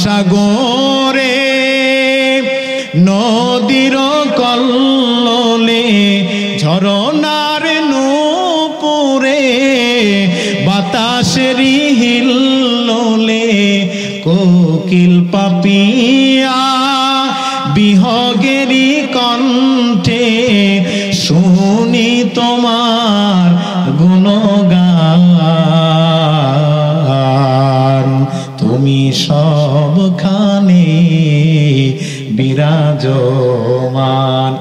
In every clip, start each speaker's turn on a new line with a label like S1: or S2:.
S1: সাগরে নদীর কল্লোলে ঝরনার নূপুরে বাতাসেরি হিল্লোলে কোকিল পাপিয়া বিহগেরি কণ্ঠে শুনি তোমার গুণগান তুমি সবখানে বিরাজমান।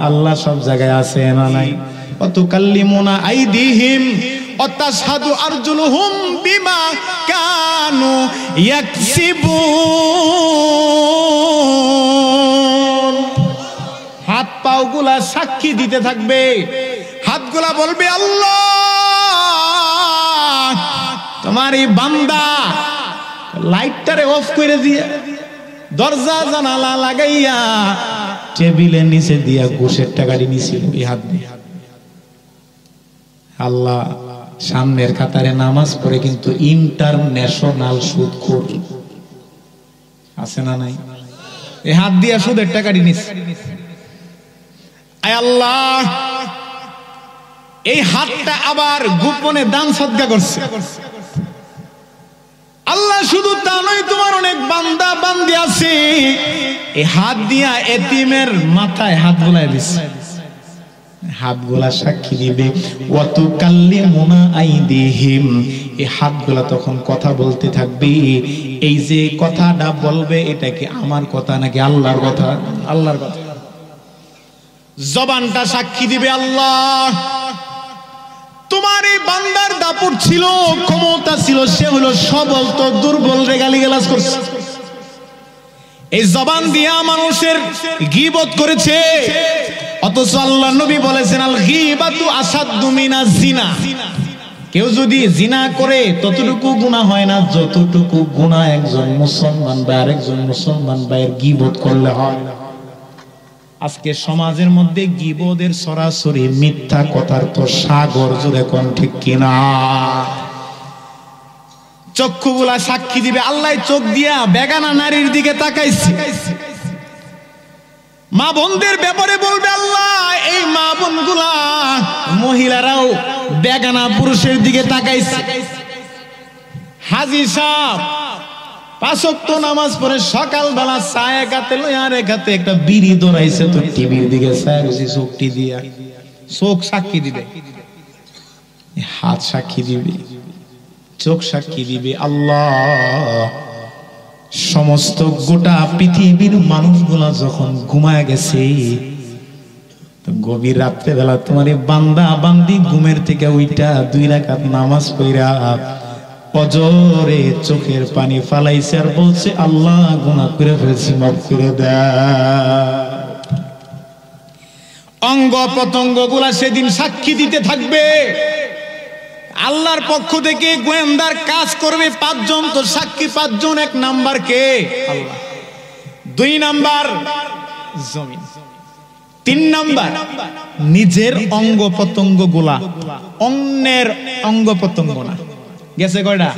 S1: আল্লাহ সব জায়গায় আছে না নাই? অতুকাল্লিমুনা আইদিহিম অতাশহাদু আরজুলুহুম বিমা কানু ইয়াকসিবুন। হাত পাওগুলা সাক্ষী দিতে থাকবে, হাতগুলা বলবে আল্লাহ তোমার এই বান্দা লাইটটারে অফ করে দিয়ে দরজা জানালা লাগাইয়া টেবিলের নিচে দিয়া ঘুষের টাকাটি নিছিল এই হাত দিয়ে। আল্লাহ সামনের কাতারে নামাজ পড়ে কিন্তু ইন্টারন্যাশনাল সুদখোর আছে না নাই? এই হাত দিয়া সুদের টাকাটি নিছে। আয় আল্লাহ এই হাতটা আবার গোপনে দান সদকা করছে। আল্লাহ শুধু তা নয়, তোমার অনেক বান্দা বান্দি আছে এই হাত দিয়া এতিমের মাথায় হাত বুলাই দিছে। হাতগুলা সাক্ষী দিবে ওয়াতুকাল্লিমুনা আইদিহিম। এই হাতগুলা তখন কথা বলতে থাকবে। এই যে কথাটা বলবে এটা কি আমার কথা নাকি আল্লাহর কথা? আল্লাহর কথা। জবানটা সাক্ষী দিবে আল্লাহ তোমার এই বান্দার দাপট ছিল, ক্ষমতা ছিল, সে হলো সবল তো দুর্বল রে গালিগালাজ করছে। এই জবান দিয়া মানুষের গীবত করেছে, অথচ আল্লাহ নবী বলেছেন আল গীবাতু আসাদ্দু মিনাজ জিনা। কেউ যদি জিনা করে ততটুকু গুনাহ হয় না যতটুকু গুনাহ একজন মুসলমান বা আরেকজন মুসলমান ভাইয়ের গীবত করলে হয়। আজকে সমাজের মধ্যে গীবতের সরাসরি মিথ্যা কথার তো সাগর জুড়ে, কোন ঠিক কিনা? চক্ষুগুলা সাক্ষী দিবে। আল্লাহ চোখ দিয়া বেগানা নারীর দিকে তাকাইছে। মা বোনদের ব্যাপারে বলবে আল্লাহ এই মা বোনগুলা মহিলারাও বেগানা পুরুষের দিকে তাকাইছে। হাজী সাহেব 5 ওয়াক্ত নামাজ পড়ে সকালবেলা চায়ে কাতে লয়ার একাতে একটা বিড়ি দৌড়াইছে তো টিভির দিকে চাইছে, চোখটি দিয়া চোখ সাক্ষী দিবে, হাত সাক্ষী দিবে, চোখ সাক্ষী দিবে। আল্লাহ সমস্ত গোটা পৃথিবীর মানুষগুলা যখন ঘুমায় গেছে, গভীর রাত্রে বেলা তোমার বান্দা বান্দি ঘুমের থেকে উইটা 2 রাকাত নামাজ পড়া ফজরে চোখের পানি ফালাইছে আর বলছে আল্লাহ গুনাহ করে ফেলেছি, মাফ করে দাও। অঙ্গ প্রত্যঙ্গ গুলা সেদিন সাক্ষী দিতে থাকবে। আল্লাহর পক্ষ থেকে গোয়েন্দার কাজ করবে 5 জন, তো সাক্ষী 5 জন। 1 নাম্বার কে? আল্লাহ। 2 নাম্বার জমিন। 3 নাম্বার নিজের অঙ্গ প্রত্যঙ্গ গুলা, অন্যের অঙ্গ প্রত্যঙ্গ না। গেছে কয়টা?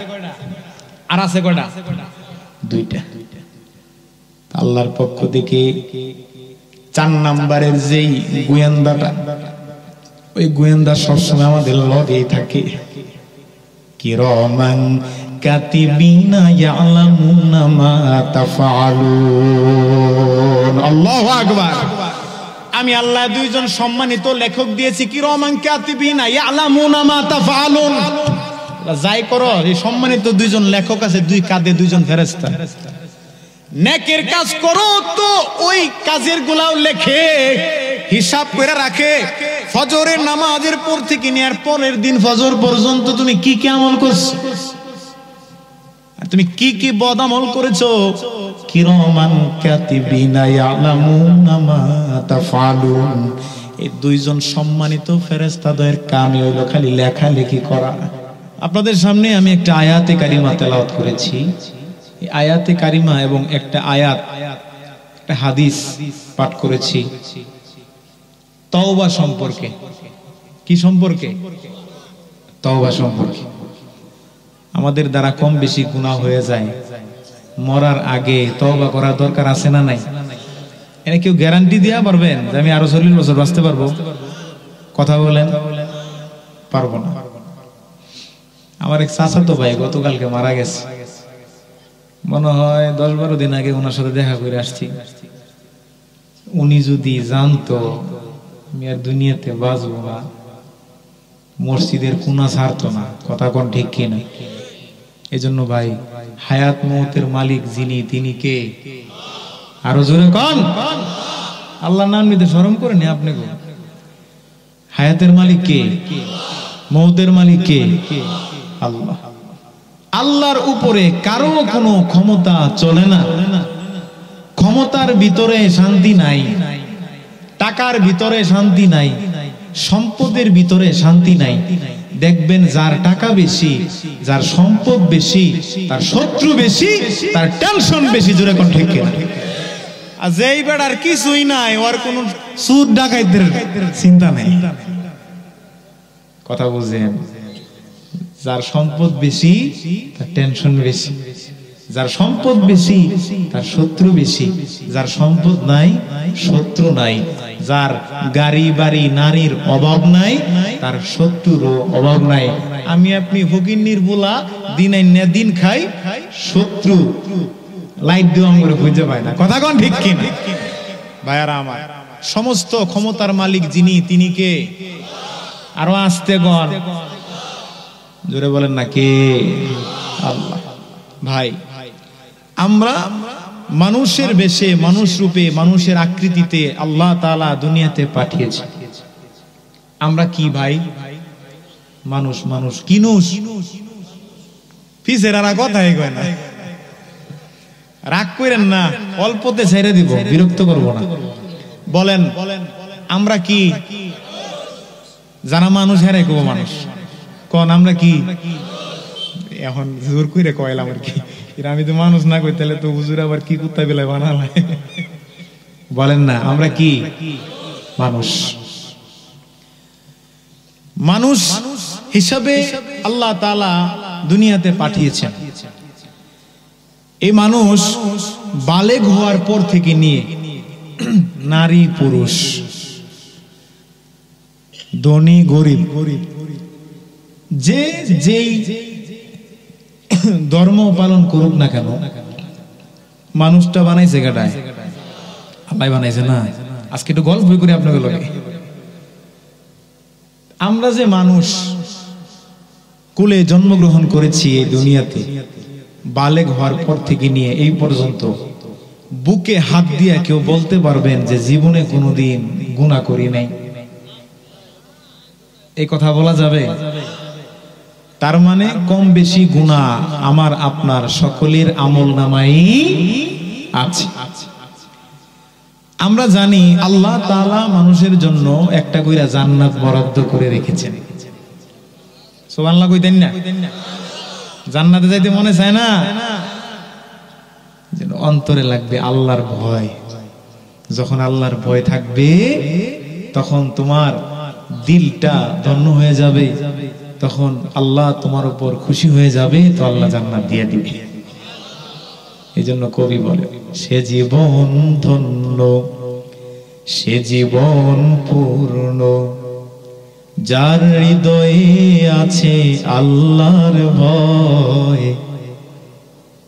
S1: আর আছে কয়টা? 2টা। আল্লাহর পক্ষ থেকে 4 নাম্বারের যেই গোয়েন্দাটা, ওই গোয়েন্দা সবসময় আমাদের লগেই থাকে। কিরামান কাতিবিনা ইয়ালামুনা মা তাফআলুন। আল্লাহু আকবার। আমি আল্লাহ 2 জন সম্মানিত লেখক দিয়েছি, কিরামান কাতিবিনা ইয়ালামুনা মা তাফআলুন। যাই করো, এই সম্মানিত 2 জন লেখক আছে, 2 কাঁধে 2 জন ফেরেশতা। নেকের কাজ করো তো ওই কাজের গুলাও লেখে, হিসাব করে রাখে। ফজরের নামাজের পর থেকে নিয়ে আর পরের দিন ফজর পর্যন্ত তুমি কি কি আমল করছো, আর তুমি কি কি বদ আমল করেছো। কিরামান কাতিবিনা ইয়ালামুনা মা তাফআলুন। এই 2 জন সম্মানিত ফেরেশতাদের কামই হলো খালি লেখালেখি করা। আপনাদের সামনে আমি একটা আয়াতে কারিমা তেলাওয়াত করেছি। এই আয়াতে কারিমা এবং একটা আয়াত, একটা হাদিস পাঠ করেছি তওবা সম্পর্কে। কি সম্পর্কে? তওবা সম্পর্কে। আমাদের দ্বারা কম বেশি গুনাহ হয়ে যায়, মরার আগে তওবা করার দরকার আছে না নাই? এনে কেউ গ্যারান্টি দিয়া পারবেন যে আমি আরো 40 বছর বাঁচতে পারবো? কথা বলেন, পারবো না। আমার এক চাচাতো ভাই গতকালকে মারা গেছে, মনে হয় 10-12 দিন আগে ওনার সাথে দেখা করে আসছি। উনি যদি জানতো আমি আর দুনিয়াতে বাঁচবো না, মসজিদের কোনা ছাড়তো না। কথা কোন ঠিক কিনা? এজন্য ভাই, হায়াত মওতের মালিক যিনি, তিনি কে? আরো জোরে কোন? আল্লাহর নাম নিতে শরম করেন আপনি গো? হায়াতের মালিক কে? মওতের মালিক কে? আল্লাহ। আল্লাহর উপরে কারো কোনো ক্ষমতা চলে না। ক্ষমতার ভিতরে শান্তি নাই, টাকার ভিতরে শান্তি নাই, সম্পদের ভিতরে শান্তি নাই। দেখবেন যার টাকা বেশি, যার সম্পদ বেশি, তার শত্রু বেশি, তার টেনশন বেশি। জোরে কোন ঠিক কিনা? আর যেই বেড়ার কিছুই নাই, ওর কোনো সুদ ডাকাইতের চিন্তা নাই। কথা বুঝেন? যার সম্পদ বেশি, তার টেনশন বেশি। যার সম্পদ বেশি, তার শত্রু বেশি। যার সম্পদ নাই, শত্রু নাই। যার গাড়ি বাড়ি নারীর অভাব নাই, তার শত্রুরও অভাব নাই। আমি আপনি ফকিন্নির বুলা দিন আইনা দিন খাই, শত্রু লাইট দিয়ে করে বুঝতে পায় না। কথা কোন ঠিক কিনা? ভাইয়ারা আমার, সমস্ত ক্ষমতার মালিক যিনি, তিনি কে? আরো আস্তে গণ, জোরে বলেন না কে? আল্লাহ। ভাই, আমরা মানুষের বেশে, মানুষ রূপে, মানুষের আকৃতিতে আল্লাহ তাআলা দুনিয়াতে পাঠিয়েছে। আমরা কি ভাই? মানুষ। মানুষ কিনুস পিছের আর কথাই কয় না। রাগ করেন না, অল্পতে ছেড়ে দিব, বিরক্ত করব না। বলেন আমরা কি? যারা মানুষ হেরে কো মানুষ কোন? আমরা কি? এখন জোর করে কইলাম আর কি, আমি তো মানুষ না কই, তাহলে তো হুজুর আবার কি কুত্তা বেলায় বানালে। বলেন না আমরা কি? মানুষ। মানুষ হিসাবে আল্লাহ তাআলা দুনিয়াতে পাঠিয়েছেন। এই মানুষ বালেগ হওয়ার পর থেকে নিয়ে নারী পুরুষ, ধনী গরিব, যে যেই ধর্ম পালন করুক না কেন, মানুষটা বানাইছে কাটায়? আল্লাহ বানাইছে না? আজকে একটু গল্প করে আপনাকে লাগে। আমরা যে মানুষ কুলে জন্মগ্রহণ করেছি এই দুনিয়াতে, বালেগ হওয়ার পর থেকে নিয়ে এই পর্যন্ত বুকে হাত দিয়ে কেউ বলতে পারবেন যে জীবনে কোনোদিন গুনাহ করি নাই? এই কথা বলা যাবে? তার মানে কম বেশি গুনাহ আমার আপনার সকলের আমলনামায় আছে। আমরা জানি আল্লাহ তাআলা মানুষের জন্য একটা কইরা জান্নাত বরাদ্দ করে রেখেছেন। সুবহানাল্লাহ কইতেন না? জান্নাতে যাইতে মনে চায় না? যেন অন্তরে লাগবে আল্লাহর ভয়। যখন আল্লাহর ভয় থাকবে, তখন তোমার দিলটা ধন্য হয়ে যাবে, তখন আল্লাহ তোমার উপর খুশি হয়ে যাবে, তো আল্লাহ জান্নাত দিয়ে দিবে। এই জন্য কবি বলে, সে জীবন ধন্য, সে জীবন পূর্ণ, যার হৃদয়ে আছে আল্লাহর ভয়।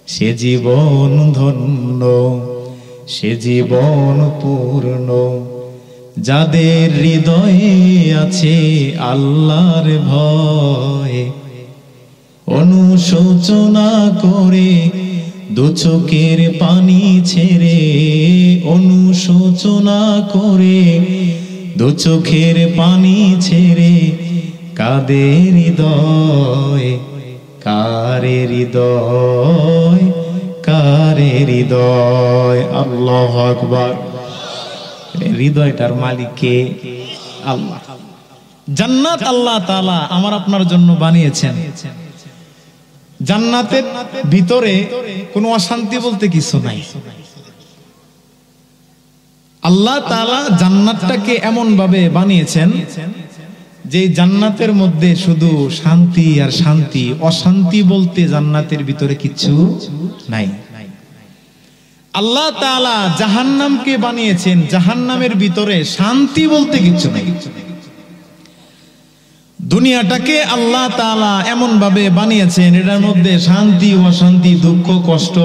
S1: সে জীবন ধন্য, সে জীবন পূর্ণ, যাদের হৃদয়ে আছে আল্লাহর ভয়। অনুশোচনা করে দু চোখের পানি ছেড়ে, অনুশোচনা করে দু চোখের পানি ছেড়ে, কাঁদে হৃদয়, কারে হৃদয়, কারে হৃদয়। আল্লাহু আকবার। হৃদয়টার মালিক কে? আল্লাহ। জান্নাত আল্লাহ তাআলা আমার আপনার জন্য বানিয়েছেন। জান্নাতের ভিতরে কোনো অশান্তি বলতে কিছু নাই। আল্লাহ তাআলা জান্নাতটাকে এমন ভাবে বানিয়েছেন যে জান্নাতের মধ্যে শুধু শান্তি আর শান্তি, অশান্তি বলতে জান্নাতের ভিতরে কিছু নাই। আল্লাহ তাআলা জাহান্নামকে বানিয়েছেন, জাহান্নামের ভিতরে শান্তি বলতে কিছু নেই। দুনিয়াটাকে আল্লাহ তাআলা এমন ভাবে বানিয়েছেন, এটার মধ্যে শান্তি অশান্তি দুঃখ কষ্ট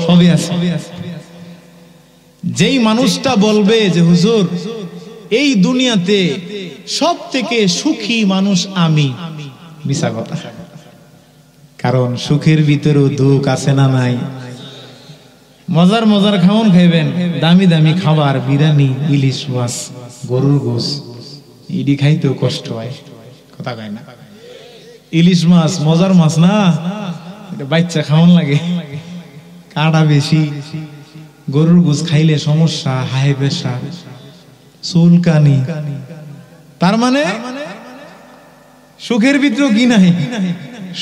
S1: সবই আছে। যেই মানুষটা বলবে যে হুজুর এই দুনিয়াতে সব থেকে সুখী মানুষ আমি, মিছা কথা। কারণ সুখের ভিতরেও দুঃখ আছে না নাই? মজার মজার খাওন খাইবেন, দামি দামি খাবার, বিরিয়ানি, ইলিশ মাছ, গরুর গোশ, ইডি খাইতেও কষ্ট হয়, কথা কয় না। ইলিশ মাছ মজার মাছ না, এটা বাচ্চা খাওয়ান লাগে, কাঁটা বেশি। গরুর গোশ খাইলে সমস্যা, হাই প্রেসার, চুলকানি। তার মানে সুখের ভিতরেও কি নাই?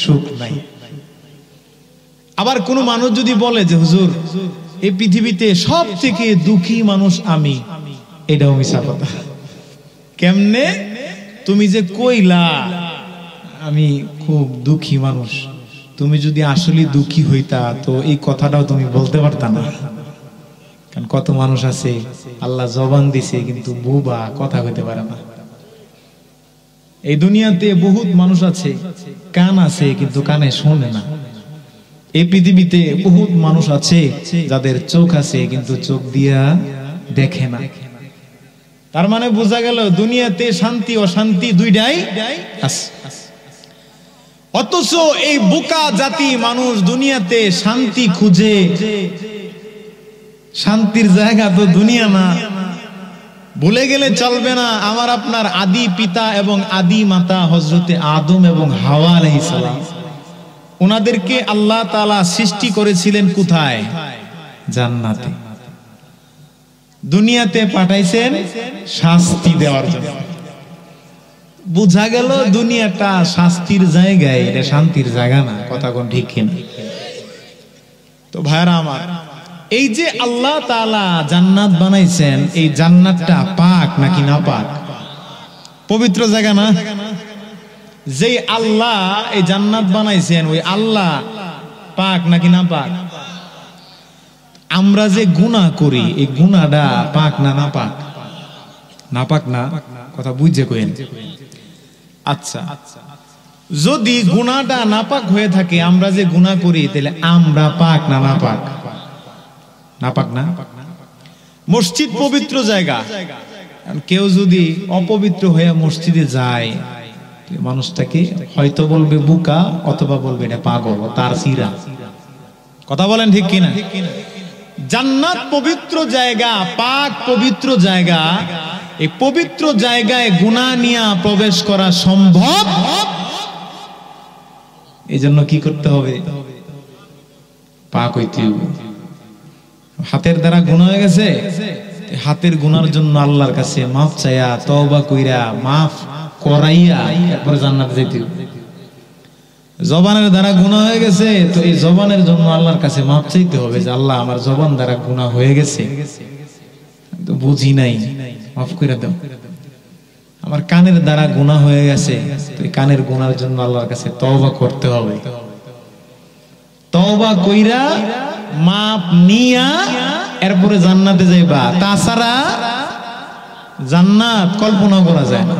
S1: সুখ নাই। আবার কোন মানুষ যদি বলে যে হুজুর এই পৃথিবীতে সব থেকে দুঃখী মানুষ আমি, এটাও মিছা কথা। কেমনে? তুমি যে কইলা আমি খুব দুঃখী মানুষ, তুমি যদি আসলে দুঃখী হইতা তো এই কথাটাও তুমি বলতে পারতা না। কারণ কত মানুষ আছে আল্লাহ জবান দিছে কিন্তু বুবা, কথা কইতে পারে না। এই দুনিয়াতে বহুত মানুষ আছে কান আছে কিন্তু কানে শোনে না। এই পৃথিবীতে বহুত মানুষ আছে যাদের চোখ আছে কিন্তু চোখ দিয়া দেখে না। তার মানে বোঝা গেল দুনিয়াতে শান্তি অশান্তি দুইটাই আছে। অথচ এই বোকা জাতি মানুষ দুনিয়াতে শান্তি খুঁজে, শান্তির জায়গা তো দুনিয়া না। ভুলে গেলে চলবে না, আমার আপনার আদি পিতা এবং আদি মাতা হযরতে আদম এবং হাওয়া আলাইহিস সালাম, ওনাদেরকে আল্লাহ তাআলা সৃষ্টি করেছিলেন কোথায়? জান্নাতে। দুনিয়াতে পাঠাইছেন শাস্তি দেওয়ার জন্য। বুঝা গেল দুনিয়াটা শাস্তির জায়গায়, এটা শান্তির জায়গা না। কথা কোন ঠিক কিনা? তো ভাইরা আমার, এই যে আল্লাহ তাআলা জান্নাত বানাইছেন, এই জান্নাতটা পাক নাকি না পাক? পবিত্র জায়গা না? যেই আল্লাহ এই জান্নাত বানাইছেন, ওই আল্লাহ পাক নাকি না পাক? আমরা যে গুনাহ করি, এই গুনাহটা পাক না না পাক? না পাক না? কথা বুঝে কইেন। আচ্ছা, যদি গুনাহটা নাপাক হয়ে থাকে, আমরা যে গুনাহ করি, তাহলে আমরা পাক না না পাক? না পাক না? মসজিদ পবিত্র জায়গা, কেউ যদি অপবিত্র হয়ে মসজিদে যায়, মানুষটাকে হয়তো বলবে বোকা অথবা বলবে এটা পাগল, তার সিরা। কথা বলেন ঠিক কিনা? জান্নাত পবিত্র জায়গা, পাক পবিত্র জায়গা। এই পবিত্র জায়গায় গুনাহ নিয়ে প্রবেশ করা সম্ভব? এজন্য কি করতে হবে? পাক হইতে হবে। হাতের দ্বারা গুনাহ হয়ে গেছে, হাতের গুনার জন্য আল্লাহর কাছে মাফ চাইয়া, তওবা কইরা, মাফ করাইয়া এরপর জান্নাতে যেতে হবে। জবানের দ্বারা গুনাহ হয়ে গেছে, তো এই জবানের জন্য আল্লাহর কাছে মাফ চাইতে হবে যে আল্লাহ আমার জবান দ্বারা গুনাহ হয়ে গেছে, তো বুঝি নাই, মাফ করে দাও। আমার কানের দ্বারা গুনাহ হয়ে গেছে, তো এই কানের গুনার জন্য আল্লাহর কাছে তওবা করতে হবে। তওবা কইরা মাপ নিয়া এরপরে জান্নাতে যাইবা, তাছাড়া জান্নাত কল্পনা করা যায় না।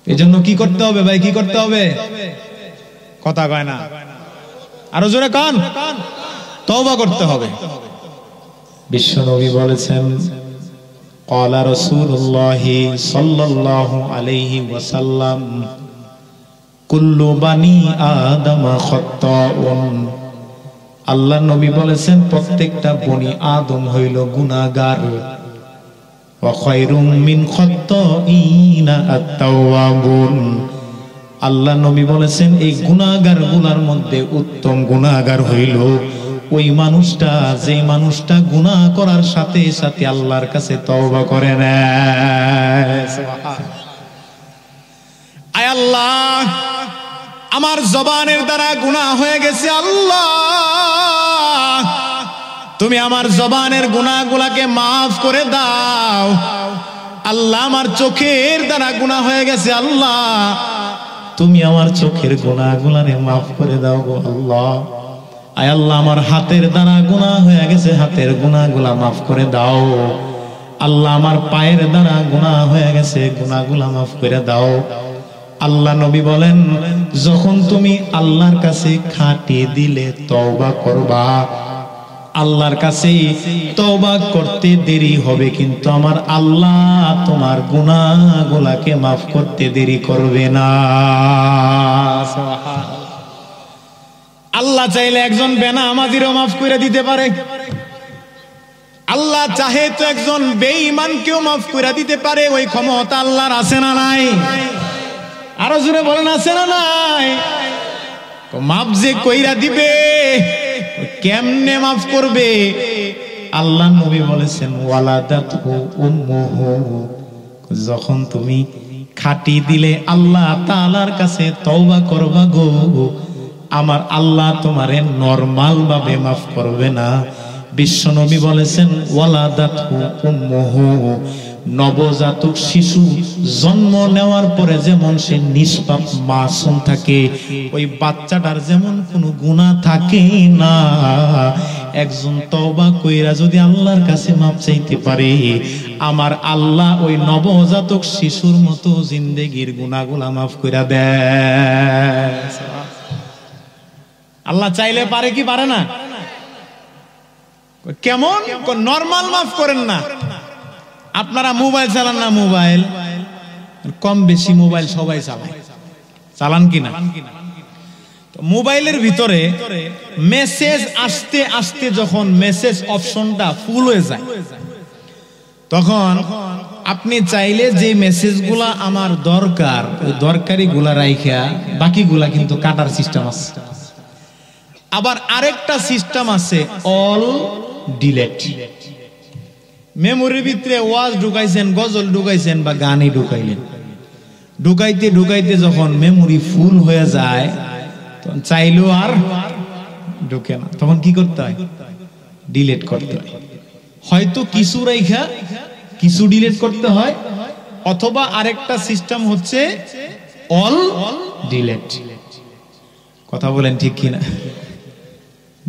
S1: এজন্য কি করতে হবে ভাই? কি করতে হবে? কথা কয় না, আরো জোরে কান। তওবা করতে হবে। বিশ্ব নবী বলেছেন, ক্বালা রাসূলুল্লাহ সাল্লাল্লাহু আলাইহি ওয়াসাল্লাম, কুল্লু বানি আদম খাত্তাউন। আল্লাহ নবী বলেছেন প্রত্যেকটা বনি আদম হইল গুনাহগার। ওয়া খায়রুম মিন খাত্তাইনা আত-তাওয়াবুন। আল্লাহ নবী বলেছেন এই গুনাহগার গুনার মধ্যে উত্তম গুনাহগার হইল ওই মানুষটা, যে মানুষটা গুনাহ করার সাথে সাথে আল্লাহর কাছে তওবা করে নেয়। সুবহানাল্লাহ। আয় আল্লাহ, আমার জবানের দ্বারা গুনাহ হয়ে গেছে, আল্লাহ তুমি আমার জবানের গুনাহগুলোকে মাফ করে দাও। আল্লাহ, আমার চোখের দ্বারা গুনাহ হয়ে গেছে, আল্লাহ তুমি আমার চোখের গুনাহগুলোকে মাফ করে দাও গো আল্লাহ। আয় আল্লাহ আমার হাতের দ্বারা গুনাহ হয়ে গেছে, হাতের গুনাহগুলা মাফ করে দাও। আল্লাহ আমার পায়ের দ্বারা গুনাহ হয়ে গেছে, গুনাহগুলা মাফ করে দাও। আল্লাহ নবী বলেন, যখন তুমি আল্লাহর কাছে খাঁটি দিলে তওবা করবা, আল্লাহর কাছে তওবা করতে দেরি হবে, কিন্তু আমার আল্লাহ তোমার গুনাহগুলাকে মাফ করতে দেরি করবে না। আল্লাহ চাইলে একজন বেনামাজিরও মাফ করে দিতে পারে। আল্লাহ চাহে তো একজন বেঈমানকেও মাফ করে দিতে পারে। ওই ক্ষমতা আল্লাহর আছে না নাই? আরো জোরে বলেন, আছে না নাই? মাফ যে কইরা দিবে, কেমনে মাফ করবে? আল্লাহ নবী বলেছেন, ওয়ালাদাতহু উম্মুহু, যখন তুমি খাঁটি দিলে আল্লাহ তাআলার কাছে তওবা করবা গো, আমার আল্লাহ তোমারে নরমাল ভাবে মাফ করবে না। বিশ্ব নবী বলেছেন, ওয়ালাদাতহু উম্মুহু, নবজাতক শিশু জন্ম নেওয়ার পরে যেমন সে নিষ্পাপ মাসুম থাকে, ওই বাচ্চাটার যেমন কোনো গুনাহ থাকে না। একজন তওবা কইরা যদি আল্লাহর কাছে মাপ চাইতে পারে, আমার আল্লাহ ওই নবজাতক শিশুর মতো জিন্দেগির গুনাহগুলা মাফ কইরা দেয়। আল্লাহ চাইলে পারে কি পারে না? কেমন? নরমাল মাফ করেন না। আপনারা মোবাইল চালান না? মোবাইল কম বেশি মোবাইল সবাই চালায়, চালান কিনা? মোবাইলের ভিতরে মেসেজ আসতে আসতে যখন মেসেজ অপশনটা ফুল হয়ে যায়, তখন আপনি চাইলে যে মেসেজগুলা আমার দরকার, ওই দরকারি গুলা রাইখা বাকিগুলা কিন্তু কাটার সিস্টেম আছে। আবার আরেকটা সিস্টেম আছে, অল ডিলেট। মেমোরির ভিতরে ওয়াজ ঢুকাইছেন, গজল ঢুকাইছেন বা গানই ঢুকাইলেন, ঢুকাইতে ঢুকাইতে যখন মেমোরি ফুল হয়ে যায়, তখন চাইলেও আর ঢুকে না। তখন কি করতে হয়? ডিলেট করতে হয়। হয়তো কিছু রাইখা কিছু ডিলেট করতে হয়, অথবা আরেকটা সিস্টেম হচ্ছে অল ডিলেট। কথা বলেন ঠিক কিনা?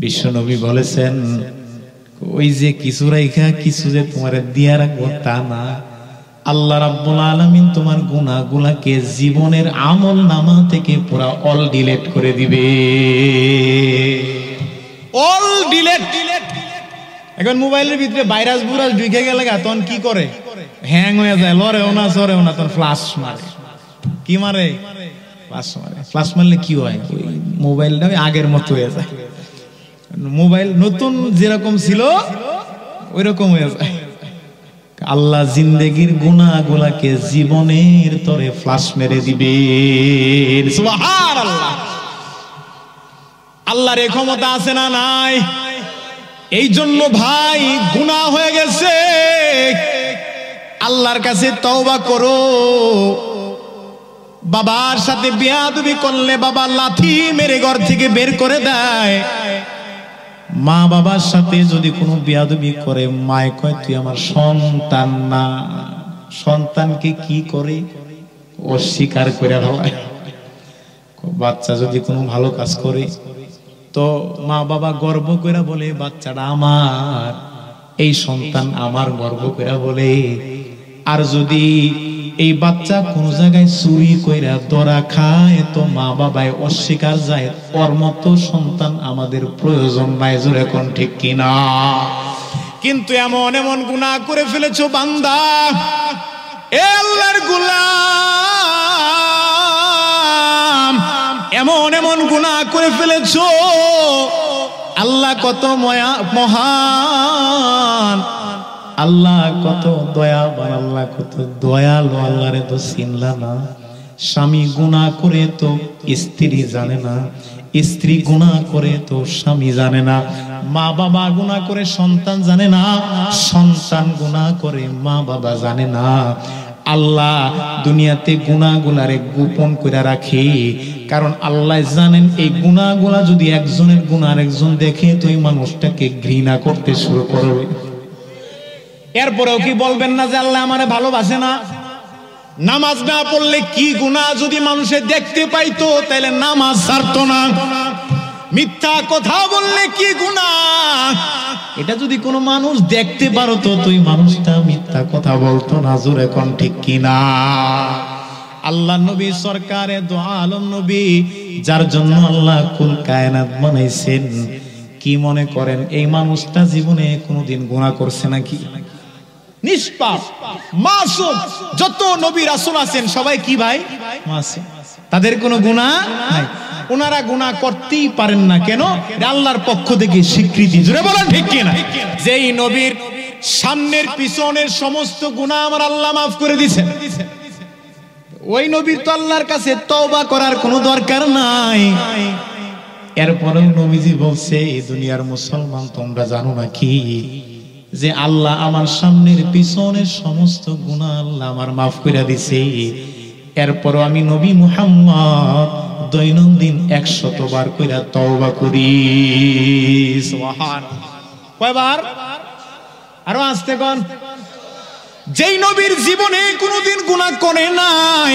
S1: বিশ্ব নবী বলেছেন, ওই যে কিছু রাইখা কিছু যে তোমার দিয়া রাখবো তা না, আল্লাহ রাব্বুল আলামিন তোমার গুনাহগুলাকে জীবনের আমল নামা থেকে পুরা অল ডিলেট করে দিবে। All delete. এখন মোবাইলের ভিতরে ভাইরাস বুরাস ঢুকে গেলে তখন কি করে? হ্যাং হয়ে যায়, লড়েও না সরেও না, তখন ফ্লাশ মারে। কি মারে? ফ্লাশ মারে। ফ্লাশ মারলে কি হয়? মোবাইলটা আগের মতো হয়ে যায়। মোবাইল নতুন যেরকম ছিল ওই রকম হয়ে যায়। আল্লাহ জিন্দেগির গুনাহগুলাকে জীবনের তরে ফ্লাশ মেরে দিবে। সুবহানাল্লাহ। আল্লাহর এই ক্ষমতা আছে না নাই? এই জন্য ভাই, গুনাহ হয়ে গেছে, আল্লাহর কাছে তওবা করো। বাবার সাথে বেয়াদবি করলে বাবা লাথি মেরে ঘর থেকে বের করে দেয়। মা বাবার সাথে যদি কোনো বেয়াদবি করে, মায় কয় তুই আমার সন্তান না। সন্তানকে কি করে? অস্বীকার করে ফেলায়। বাচ্চা যদি কোনো ভালো কাজ করে, তো মা বাবা গর্ব করে বলে বাচ্চাটা আমার, এই সন্তান আমার, গর্ব করে বলে। আর যদি এই বাচ্চা কোন জায়গায় চুরি কইরা ধরা খায়, তো মা বাবায় অস্বীকার যায়, ওর মতো সন্তান আমাদের প্রয়োজন নাই। জোরে কোন ঠিক কিনা? কিন্তু এমন এমন গুনাহ করে ফেলেছো বান্দা, এ আল্লাহর গোলাম, এমন এমন গুনাহ করে ফেলেছো। আল্লাহ কত মহান, আল্লাহ কত দয়াবান, আল্লাহ কত দয়ালু, আল্লাহরে তো চিনলা না। স্বামী গুনাহ করে তো স্ত্রী জানে না, স্ত্রী গুনাহ করে তো স্বামী জানে না, মা বাবা গুনাহ করে সন্তান জানে না, সন্তান গুনাহ করে মা বাবা জানে না। আল্লাহ দুনিয়াতে গুনাহগুলারে গোপন করে রাখে, কারণ আল্লাহ জানেন এই গুনাহগুলা যদি একজনের গুনাহ আরেকজন দেখে, তো এই মানুষটাকে ঘৃণা করতে শুরু করবে। এরপরেও কি বলবেন না যে আল্লাহ আমারে ভালোবাসে না? নামাজ না পড়লে কি গুনাহ যদি মানুষে দেখতে পাইতো, তাহলে নামাজ ছাড়তো না। মিথ্যা কথা বললে কি গুনাহ, এটা যদি কোনো মানুষ দেখতে পারো তো তুই মানুষটা মিথ্যা কথা বলতো না। জোরে কোন ঠিক কিনা? আল্লাহ নবী সরকারে দো আলম নবী, যার জন্য আল্লাহ কুল কায়নাত বানাইছেন, কি মনে করেন এই মানুষটা জীবনে কোনোদিন গুনাহ করছে নাকি? নিষ্পাপ মাসুম। যত নবী রাসূল আছেন সবাই কি ভাই? মাসুম, তাদের কোনো গুনাহ নাই। ওনারা গুনাহ করতেই পারেন না কেন? আল্লাহর পক্ষ থেকে স্বীকৃতি। জোরে বলেন ঠিক কিনা? যেই নবীর সামনের পিছনের সমস্ত গুনাহ আমার আল্লাহ মাফ করে দিয়েছেন, ওই নবীর তো আল্লাহর কাছে তওবা করার কোনো দরকার নাই। এরপরেও নবীজি বলছে, এই দুনিয়ার মুসলমান তোমরা জানো না কি যে আল্লাহ আমার সামনের পিছনের সমস্ত গুনাহ আল্লাহ আমার মাফ করে দিয়েছে। এরপরও আমি নবী মুহাম্মদ দৈনন্দিন 100 বার কইরা তওবা করি। সুবহানাল্লাহ। কয়বার? আরো আস্তে কোন? যেই নবীর জীবনে কোনোদিন গুনাহ করে নাই,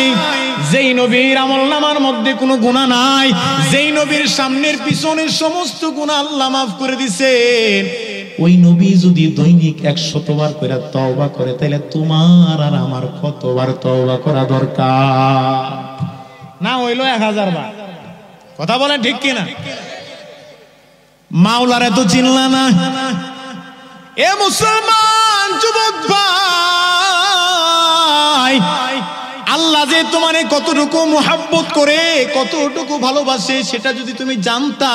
S1: যেই নবীর আমলনামার মধ্যে কোনো গুনাহ নাই, যেই নবীর সামনের পিছনের সমস্ত গুনাহ আল্লাহ মাফ করে দিয়েছেন, ওই নবী যদি দৈনিক 100 বার কইরা তওবা করে, তাহলে তোমার আর আমার কতবার তওবা করা দরকার? না হইলো 1000 বার। কথা বলেন ঠিক কিনা? মাওলারে তো চিনলা না। এ মুসলমান যুবক ভাই, আল্লাহ যে তোমারে কতটুকু মুহাব্বত করে, কতটুকু ভালোবাসে, সেটা যদি তুমি জানতা।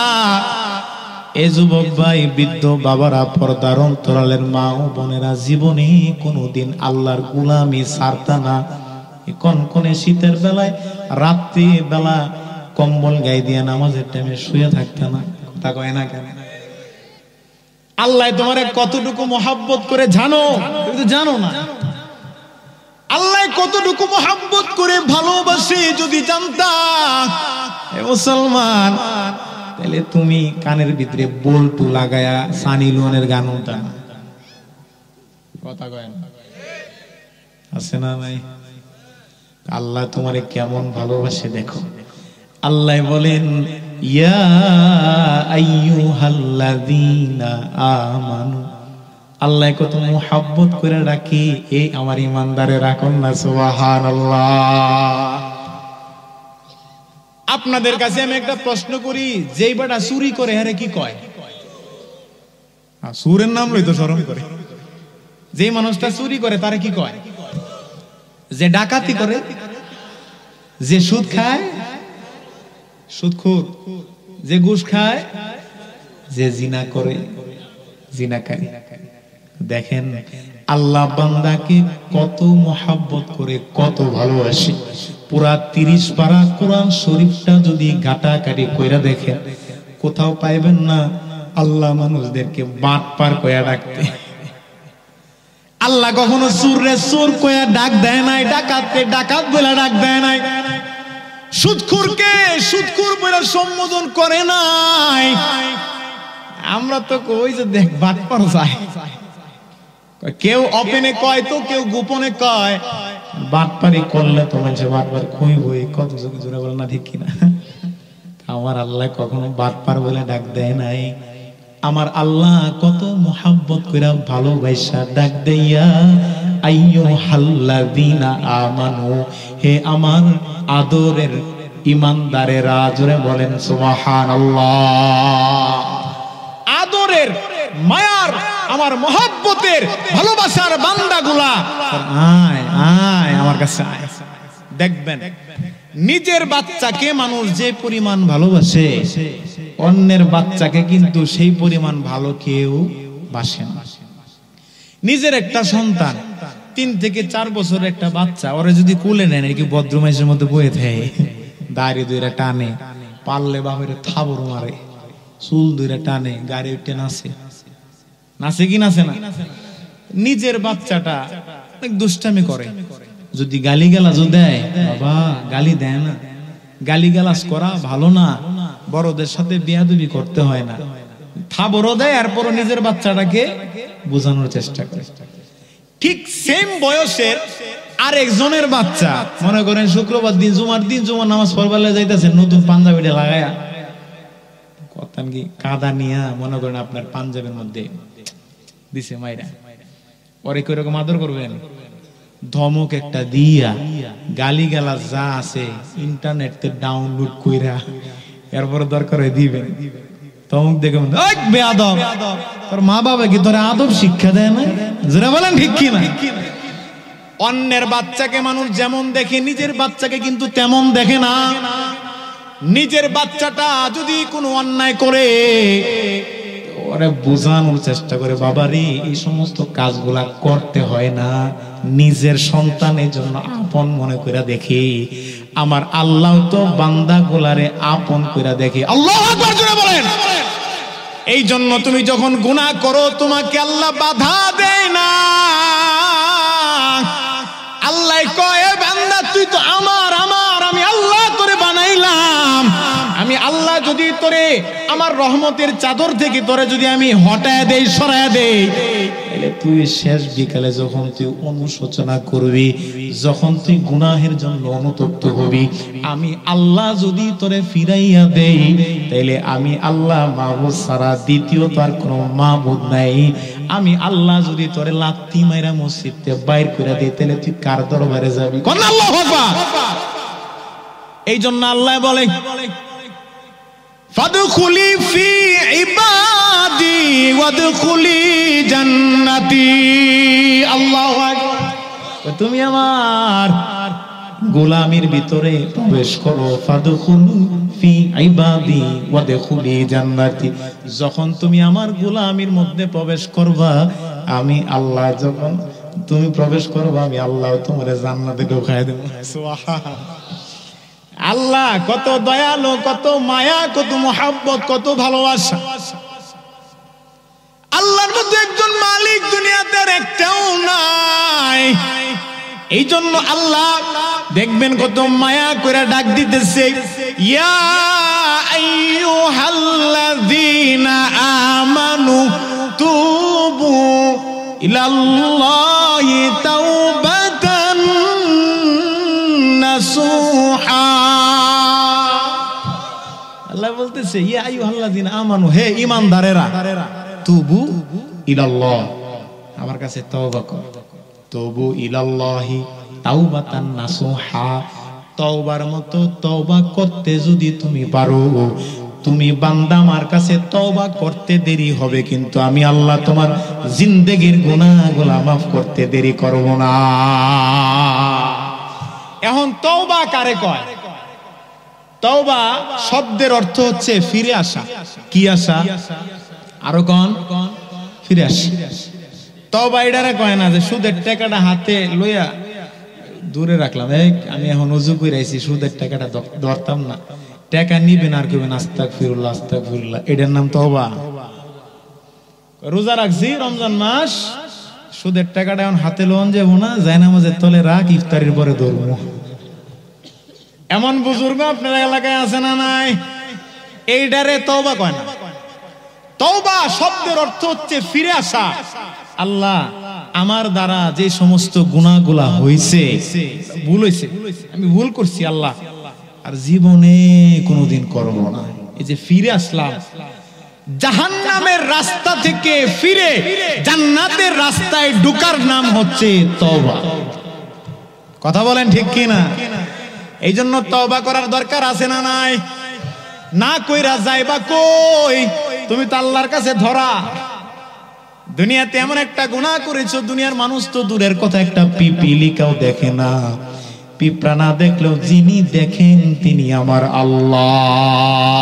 S1: এ যুবক ভাই, বৃদ্ধ বাবারা, পর্দার অন্তরালের মা ও বোনেরা, জীবনে কোনোদিন আল্লাহর গোলামি ছাড়তা না। কনকনে শীতের বেলায়, রাত্রি বেলা কম্বল গায়ে দিয়ে নামাজের টাইমে শুয়ে থাকতে না। কথা কয় না কেন? আল্লাহ তোমারে কতটুকু মুহাব্বত করে জানো? তুমি তো জানো না। আল্লাহ কতটুকু মুহাব্বত করে ভালোবাসে যদি জানতা, এ মুসলমান, তাহলে তুমি কানের ভিতরে বল্টু লাগায়া সানি লিওনের গান উঠা। কথা কয় না? আছে না নাই? আল্লাহ তোমারে কেমন ভালোবাসে দেখো। আল্লাহ বলেন, ইয়া আইয়ুহাল্লাযীনা আমানু। আল্লাহ কত মুহাব্বত করে রাখি, এই আমার ইমানদারে রাখুন না। সুবহানাল্লাহ। আপনাদের কাছে আমি একটা প্রশ্ন করি, যেই বেটা চুরি করে আরে কি কয়? সুরের নাম লইতো শরম করে। যেই মানুষটা চুরি করে তারে কি কয়? যে ডাকাতি করে, যে সুদ খায় সুদখোর, যে ঘুষ খায়, যে জিনা করে জিনাকারী। দেখেন আল্লাহ বান্দাকে কত মুহাব্বত করে, কত ভালোবাসে। পুরা 30 পারা কোরআন শরীফটা যদি ঘাটাঘাটি কইরা দেখেন, কোথাও পাইবেন না আল্লাহ মানুষদেরকে বাটপার কইয়া ডাকতে। আল্লাহ কখনো চোররে চোর কইয়া ডাক দেয় নাই, ডাকাতকে ডাকাত বলে ডাক দেয় নাই, সুদখোরকে সুদখোর বলে সম্বোধন করে নাই। আমরা তো কই যে দেখ বাটপার যায়, কেউ ওপেনে কয় তো কেউ গোপনে কয়। বাটপারি করলে তো মানুষ বাটপার কইবই, কত জোরে বলে না ঠিক কিনা? আমার আল্লাহ কখনো বাটপার বলে ডাক দেয় নাই। আমার আল্লাহ কত মুহাব্বত কইরা ভালোবাসা ডাক দেয়া, আইয়ুহাল্লাযীনা আমানু, হে আমার আদরের ইমানদারেরা। জোরে বলেন সুবহানাল্লাহ। আদরের, মায়ার, আমার মুহাব্বতের, ভালোবাসার বান্দাগুলা, আয় আয় আমার কাছে আয়। দেখবেন নিজের বাচ্চাকে মানুষ যে পরিমাণ ভালোবাসে, অন্যের বাচ্চাকে কিন্তু সেই পরিমাণ ভালো কেউ বাসে না। নিজের একটা সন্তান 3 থেকে 4 বছরের একটা বাচ্চা, ওরা যদি কোলে নেন, কি বদ্রমাইশের মধ্যে বয়ে থাকে, দাড়ি দুইরা টানে, পারলে বাপের থাবর মারে, চুল দুইরা টানে, গাড়ি উঠে নাচে। নাচে কি নাচে না? নিজের বাচ্চাটা অনেক দুষ্টামি করে, যদি গালিগালাজ দেয়, বাবা গালি দেয় না। গালিগালাজ করা ভালো না, বড়দের সাথে বেয়াদবি করতে হয় না। থাবরও দেয়, এরপর নিজের বাচ্চাটাকে বোঝানোর চেষ্টা করে। ঠিক সেম বয়সের আরেকজনের বাচ্চা, মনে করেন শুক্রবার দিন, জুমার দিন জুমার নামাজ পড়বার যাইতেছে, নতুন পাঞ্জাবিটা লাগায়া কথা কি কাদা নিয়া মনে করেন আপনার পাঞ্জাবের মধ্যে দিছে মাইরা, পরে কিরকম আদর করবেন? ধমক একটা দিয়া গালিগালাজ যা আছে ইন্টারনেটে ডাউনলোড কইরা এরপরে দরকার হয় দিবেন। ধমক দেখে বেয়াদব, তোর মা বাবা কি তোর আদব শিক্ষা দেয় না? যারা বলেন ঠিক কি না? অন্যের বাচ্চাকে মানুষ যেমন দেখে নিজের বাচ্চাকে কিন্তু তেমন দেখে না। নিজের বাচ্চাটা যদি কোনো অন্যায় করে ওরে বোঝানোর চেষ্টা করে, বাবারে এই সমস্ত কাজগুলা করতে হয় না, নিজের সন্তানের জন্য আপন মনে করে দেখি। আমার আল্লাহ তো বান্দা গুলারে আপন করে দেখে। আল্লাহু আকবার জোরে বলেন। এই জন্য তুমি যখন গুনাহ করো তোমাকে আল্লাহ বাধা দেয় না। আল্লাহ কয় বান্দা তুই তো আমার, আমি আল্লাহ তোরে বানাইলাম। আমি আল্লাহ যদি তোরে আমার রহমতের চাদর থেকে তোরে যদি আমি হটায় দেই, সরায় দেই, তাহলে তুই শেষ বিকালে যখন তুই অনুশোচনা করবি, যখন তুই গুনাহের জন্য অনুতপ্ত হবি, আমি আল্লাহ যদি তোরে ফিরাইয়া দেই, তাইলে আমি আল্লাহ মাহবুব ছাড়া দ্বিতীয় তার কোনো মাহবুব নাই। আমি আল্লাহ যদি তোরে লাথি মাইরা মসজিদে বাইর করে দেই, তাহলে তুই কার দরবারে যাবি? কোন আল্লাহু আকবার। এই জন্য আল্লাহ বলে ফাদখুলি ফি ইবাদি ওয়াদখুলি জান্নাতি। আল্লাহু আকবার। তুমি আমার গোলামির ভিতরে প্রবেশ করো। ফাদখুলু ফি ইবাদি ওয়াদখুলি জান্নাতি। যখন তুমি আমার গোলামির মধ্যে প্রবেশ করবা, আমি আল্লাহ যখন তুমি প্রবেশ করবা, আমি আল্লাহ তোমারে জান্নাতে ঢোকায় দেব। সুবহানাল্লাহ। আল্লাহ কত দয়ালু, কত মায়া, কত মোহাব্বত, কত ভালোবাসা। আল্লাহর মধ্যে একজন মালিক দুনিয়াতে একটাও নাই। এই জন্য আল্লাহ দেখবেন কত মায়া করে ডাক দিতেছে, ইয়া আইয়ুহাল্লাযীনা আমানু তুবু ইলাল্লাহি তাওবাতান নাসুহা। আল্লাহ বলতেছে ইয়া আইয়ুহাল্লাযীনা আমানু, হে ঈমানদারেরা, তুবু ইলাল্লাহ, আমার কাছে তওবা করো। তুবু ইলাল্লাহি তাওবাতান নাসুহা। তওবার মতো তওবা করতে যদি তুমি পারো, তুমি বান্দা আমার কাছে তওবা করতে দেরি হবে, কিন্তু আমি আল্লাহ তোমার জিন্দেগীর গুনাহগুলো মাফ করতে দেরি করব না। এখন তওবা কারে কয়? তওবা শব্দের অর্থ হচ্ছে ফিরে আসা। কি আসা? আরো কোন? ফিরে আসা। তওবা এটারে কয় না যে সুদের টাকাটা হাতে লইয়া দূরে রাখলাম, আমি এখন ওযু করে আইছি, সুদের টাকাটা ধরতাম না, টাকা নিবেন আর কইবেন আস্তাগফিরুল্লাহ আস্তাগফিরুল্লাহ, এটার নাম তওবা? রোজা রাখছি রমজান মাস, সুদের টাকাটা এখন হাতে লোন যাবো না, জায়নামাজের তলে রাখ, ইফতারির পরে ধরবো। এমন বুজুর্গ আপনার এলাকায় আছে না নাই? এইটারে তওবা কয় না। তওবা শব্দের অর্থ হচ্ছে ফিরে আসা। আল্লাহ আমার দ্বারা যে সমস্ত গুনাহগুলা হইছে, ভুল হইছে, আমি ভুল করছি, আল্লাহ আর জীবনে কোনোদিন করব না। এই যে ফিরে আসলাম, জাহান্নামের রাস্তা থেকে ফিরে জান্নাতের রাস্তায় ঢোকার নাম হচ্ছে তওবা। কথা বলেন ঠিক কি না? এই জন্য তওবা করার দরকার আছে না নাই? না কইরা যাইবা কই? তুমি তো আল্লাহর কাছে ধরা। দুনিয়াতে এমন একটা গুনাহ করেছো, দুনিয়ার মানুষ তো দূরের কথা, একটা পিপিলিকাও দেখে না। পিঁপড়া না দেখলেও যিনি দেখেন তিনি আমার আল্লাহ।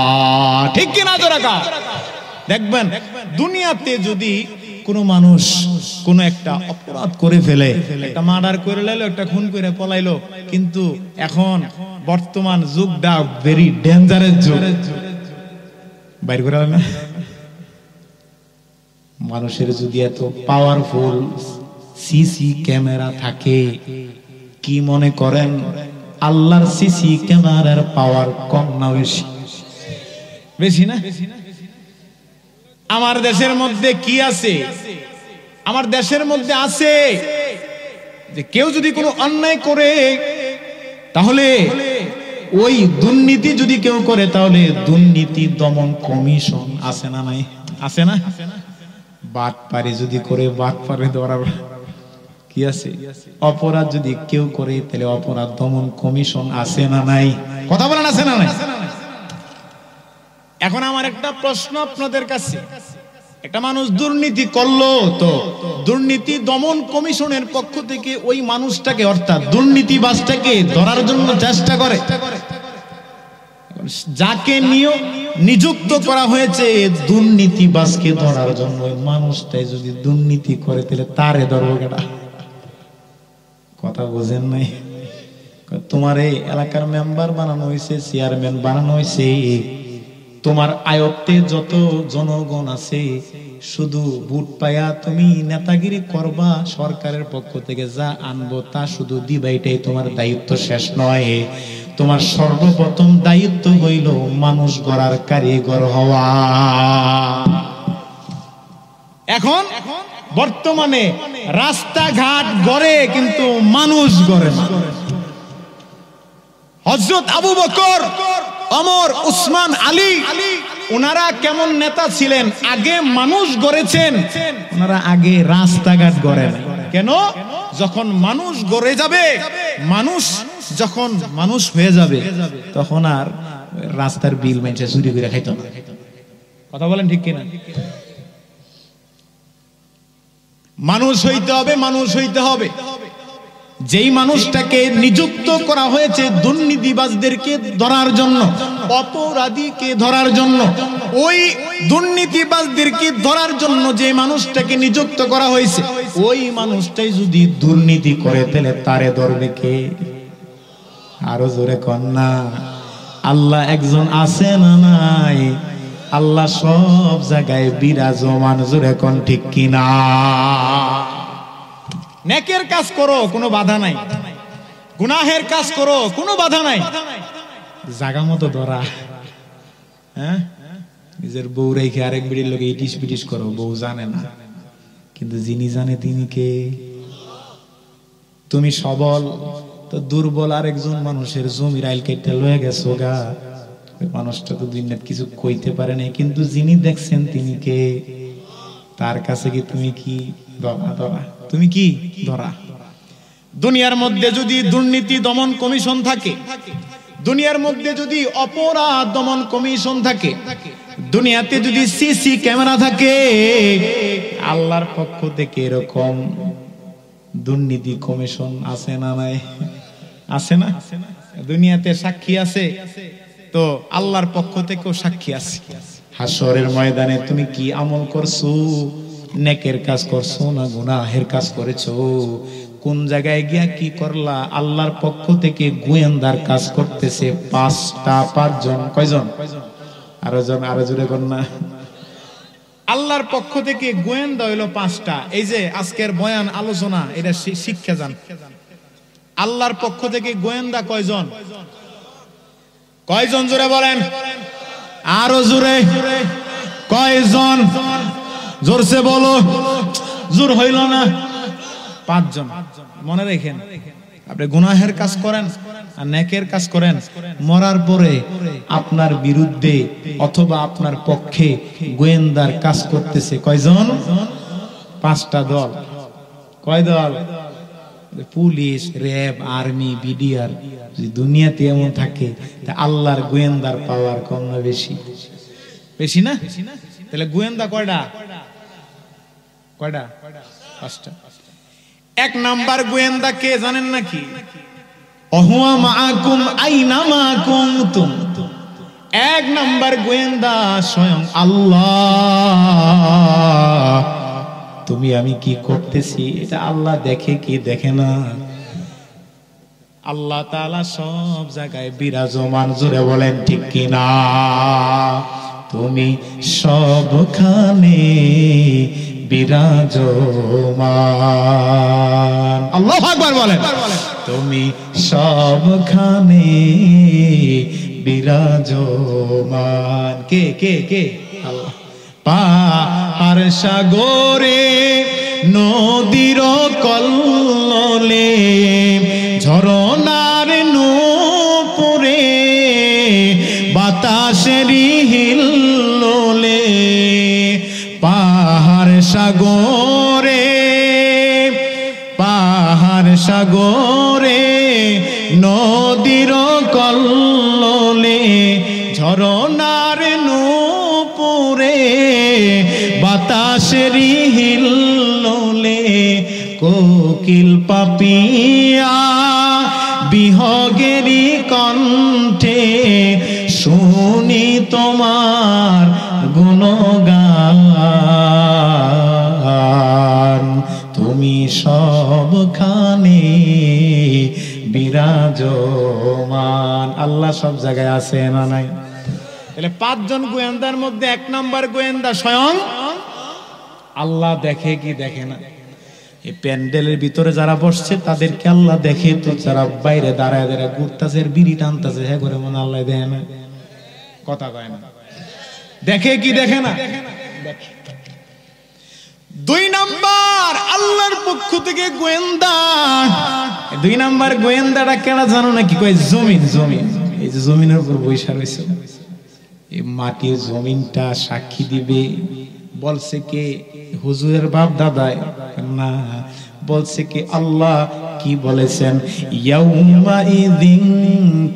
S1: ঠিক কিনা জোরাকা? দেখবেন দুনিয়াতে যদি কোনো মানুষ কোনো একটা অপরাধ করে ফেলে, একটা মার্ডার করে লাইলো, একটা খুন করে পলাইলো, কিন্তু এখন বর্তমান যুগটা ভেরি ডেঞ্জারাস যুগ। বাইর করে না, মানুষের যদি এত পাওয়ারফুল সিসি ক্যামেরা থাকে, কি মনে করেন আল্লাহর সিসি ক্যামেরার পাওয়ার কম না বেশি? বেশি না? আমার দেশের মধ্যে কি আছে? আমার দেশের মধ্যে আছে যে কেউ যদি কোনো অন্যায় করে, তাহলে ওই দুর্নীতি যদি কেউ করে তাহলে দুর্নীতি দমন কমিশন আছে না নাই? আছে না? বাটপারি যদি করে বাটপারে ধরার কি আছে? অপরাধ যদি কেউ করে তাহলে অপরাধ দমন কমিশন আছে না নাই? কথা বলেন আছে না নাই? এখন আমার একটা প্রশ্ন আপনাদের কাছে, একটা মানুষ দুর্নীতি করলো তো দুর্নীতি দমন কমিশনের পক্ষ থেকে ওই মানুষটাকে অর্থাৎ দুর্নীতিবাজটাকে ধরার জন্য চেষ্টা করে। যাকে নিযুক্ত করা হয়েছে দুর্নীতিবাজকে ধরার জন্য, ওই মানুষটাই যদি দুর্নীতি করে তাহলে তারে ধরবো কেডা? কথা বোঝেন নাই? তোমার এই এলাকার মেম্বার বানানো হয়েছে, চেয়ারম্যান বানানো হয়েছে, তোমার আয়ত্তে যত জনগণ আছে শুধু ভোট পায়া তুমি নেতাগিরি করবা, সরকারের পক্ষ থেকে যা আনবো তা শুধু দিবা, এটাই তোমার দায়িত্ব শেষ নয়। তোমার সর্বপ্রথম দায়িত্ব হইল মানুষ গড়ার কারিগর হওয়া। এখন বর্তমানে রাস্তাঘাট গড়ে কিন্তু মানুষ গড়ে না। হযরত আবু বকর, ওমর, উসমান, আলী ওনারা কেমন নেতা ছিলেন? আগে মানুষ গড়েছেন, ওনারা আগে রাস্তাঘাট গড়েন। কেন? যখন মানুষ গড়ে যাবে, মানুষ যখন মানুষ হয়ে যাবে তখন আর রাস্তার বিল মেনছে চুরি করে খাইতো না। কথা বলেন ঠিক কিনা? মানুষ হইতে হবে, মানুষ হইতে হবে। যেই মানুষটাকে নিযুক্ত করা হয়েছে দুর্নীতিবাজদেরকে ধরার জন্য, অপরাধীকে ধরার জন্য, ওই দুর্নীতিবাজদেরকে ধরার জন্য যে মানুষটাকে নিযুক্ত করা হয়েছে ওই মানুষটাই যদি দুর্নীতি করে তাহলে তারে ধরবে কে? আরো জোরে কন্যা আল্লাহ একজন আছে না নাই? আল্লাহ সব জায়গায় বিরাজমান, জোরে কোন ঠিক কিনা? নেকের কাজ করো কোনো বাধা নাই, গুনাহের কাজ করো কোনো বাধা নাই, জায়গা মতো ধরা। হ্যাঁ, নিজের বউ রেখে আরেক বিড়ির লোকে ইটিস পিটিস করো, বউ জানে না, কিন্তু যিনি জানে তিনি কে? তুমি সবল তো দুর্বল আরেকজন মানুষের জমির আইল কেটে লয়ে গেছো গা, ওই মানুষটা তো দুনিয়াতে কিছু কইতে পারে নাই, কিন্তু যিনি দেখছেন তিনি কে? তার কাছে কি তুমি কি ধরা? তুমি কি ধরা? দুনিয়ার মধ্যে যদি দুর্নীতি দমন কমিশন থাকে, দুনিয়ার মধ্যে যদি অপরাধ দমন কমিশন থাকে, দুনিয়াতে যদি সিসি ক্যামেরা থাকে, আল্লাহর পক্ষ থেকে এরকম দুর্নীতি কমিশন আছে না নাই? আছে না? দুনিয়াতে সাক্ষী আছে তো আল্লাহর পক্ষ থেকেও সাক্ষী আছে। হাসরের ময়দানে তুমি কি আমল করছো? নেকের কাজ করছো না গুনাহের কাজ করেছো? কোন জায়গায় গিয়া কি করলা? আল্লাহর পক্ষ থেকে গোয়েন্দার কাজ করতেছে পাঁচজন। কয়জন? আরো জোরে কর না। আল্লাহর পক্ষ থেকে গোয়েন্দা হইলো 5টা। এই যে আজকের বয়ান আলোচনা, এটা শিক্ষা যান। আল্লাহর পক্ষ থেকে গোয়েন্দা কয়জন? কয়জন জোরে বলেন? আরো জোরে কয়জন? জোরসে বলো, জোর হইল না। 5 জন। মনে রাখেন, আপনি গুনাহের কাজ করেন আর নেকের কাজ করেন, মরার পরে আপনার বিরুদ্ধে অথবা আপনার পক্ষে গোয়েন্দার কাজ করতেছে কয়জন? 5টা দল। কয় দল? Police, RAB, army, BDR. যদি দুনিয়াতে এমন থাকে তা আল্লাহর গোয়েন্দার পাওয়ার কম না বেশি? বেশি না? তাহলে গোয়েন্দা কয়টা? 5টা। 1 নাম্বার গোয়েন্দা কে জানেন নাকি? অহুয়া মাআকুম আইনা মা কুনতুম। 1 নাম্বার গোয়েন্দা স্বয়ং আল্লাহ। তুমি আমি কি করতেছি এটা আল্লাহ দেখে কি দেখে না? আল্লাহ তাআলা সব জায়গায় বিরাজমান, জোরে বলেন ঠিক কিনা? তুমি সবখানে বিরাজমান। আল্লাহু আকবার বলেন। তুমি সবখানে বিরাজমান। কে কে কে? আল্লাহ। পাহাড় সাগরে নদীর কল্লোলে ঝরনার নূপুরে সাগরে পাহাড় সাগরে নদীর কল্লোলে ঝরনার নূপুরে বাতাসেরি হিল্লোলে কোকিল পাপিয়া বিহগেরি কণ্ঠে শুনি তোমার গুণগান তুমি সবখানে বিরাজমান। আল্লাহ সব জায়গায় আছে না নাই? তাহলে পাঁচজন গোয়েন্দার মধ্যে এক নাম্বার গোয়েন্দা স্বয়ং আল্লাহ। দেখে কি দেখে না? এই প্যান্ডেলের ভিতরে যারা বসছে তাদেরকে আল্লাহ দেখে, তো যারা বাইরে দাঁড়ায় দাঁড়ায় ঘুরতেছে বিড়ি টানতেছে হ্যাঁ করে মনে আল্লাহ দেখে না? কথা কয় না। দেখে কি দেখে না? দেখে। দুই নাম্বার আল্লাহর পক্ষ থেকে গোয়েন্দা। দুই নাম্বার গোয়েন্দাটা কেনা জানো নাকি? কয় জমিন। জমিন, এই যে জমিনের উপর বৈশা রয়েছে, এই মাটির জমিনটা সাক্ষী দিবে। বলছে কে? হুজুরের বাপ দাদায় না, বলছে কি আল্লাহ। কি বলেছেন? ইয়াউমা ইযিন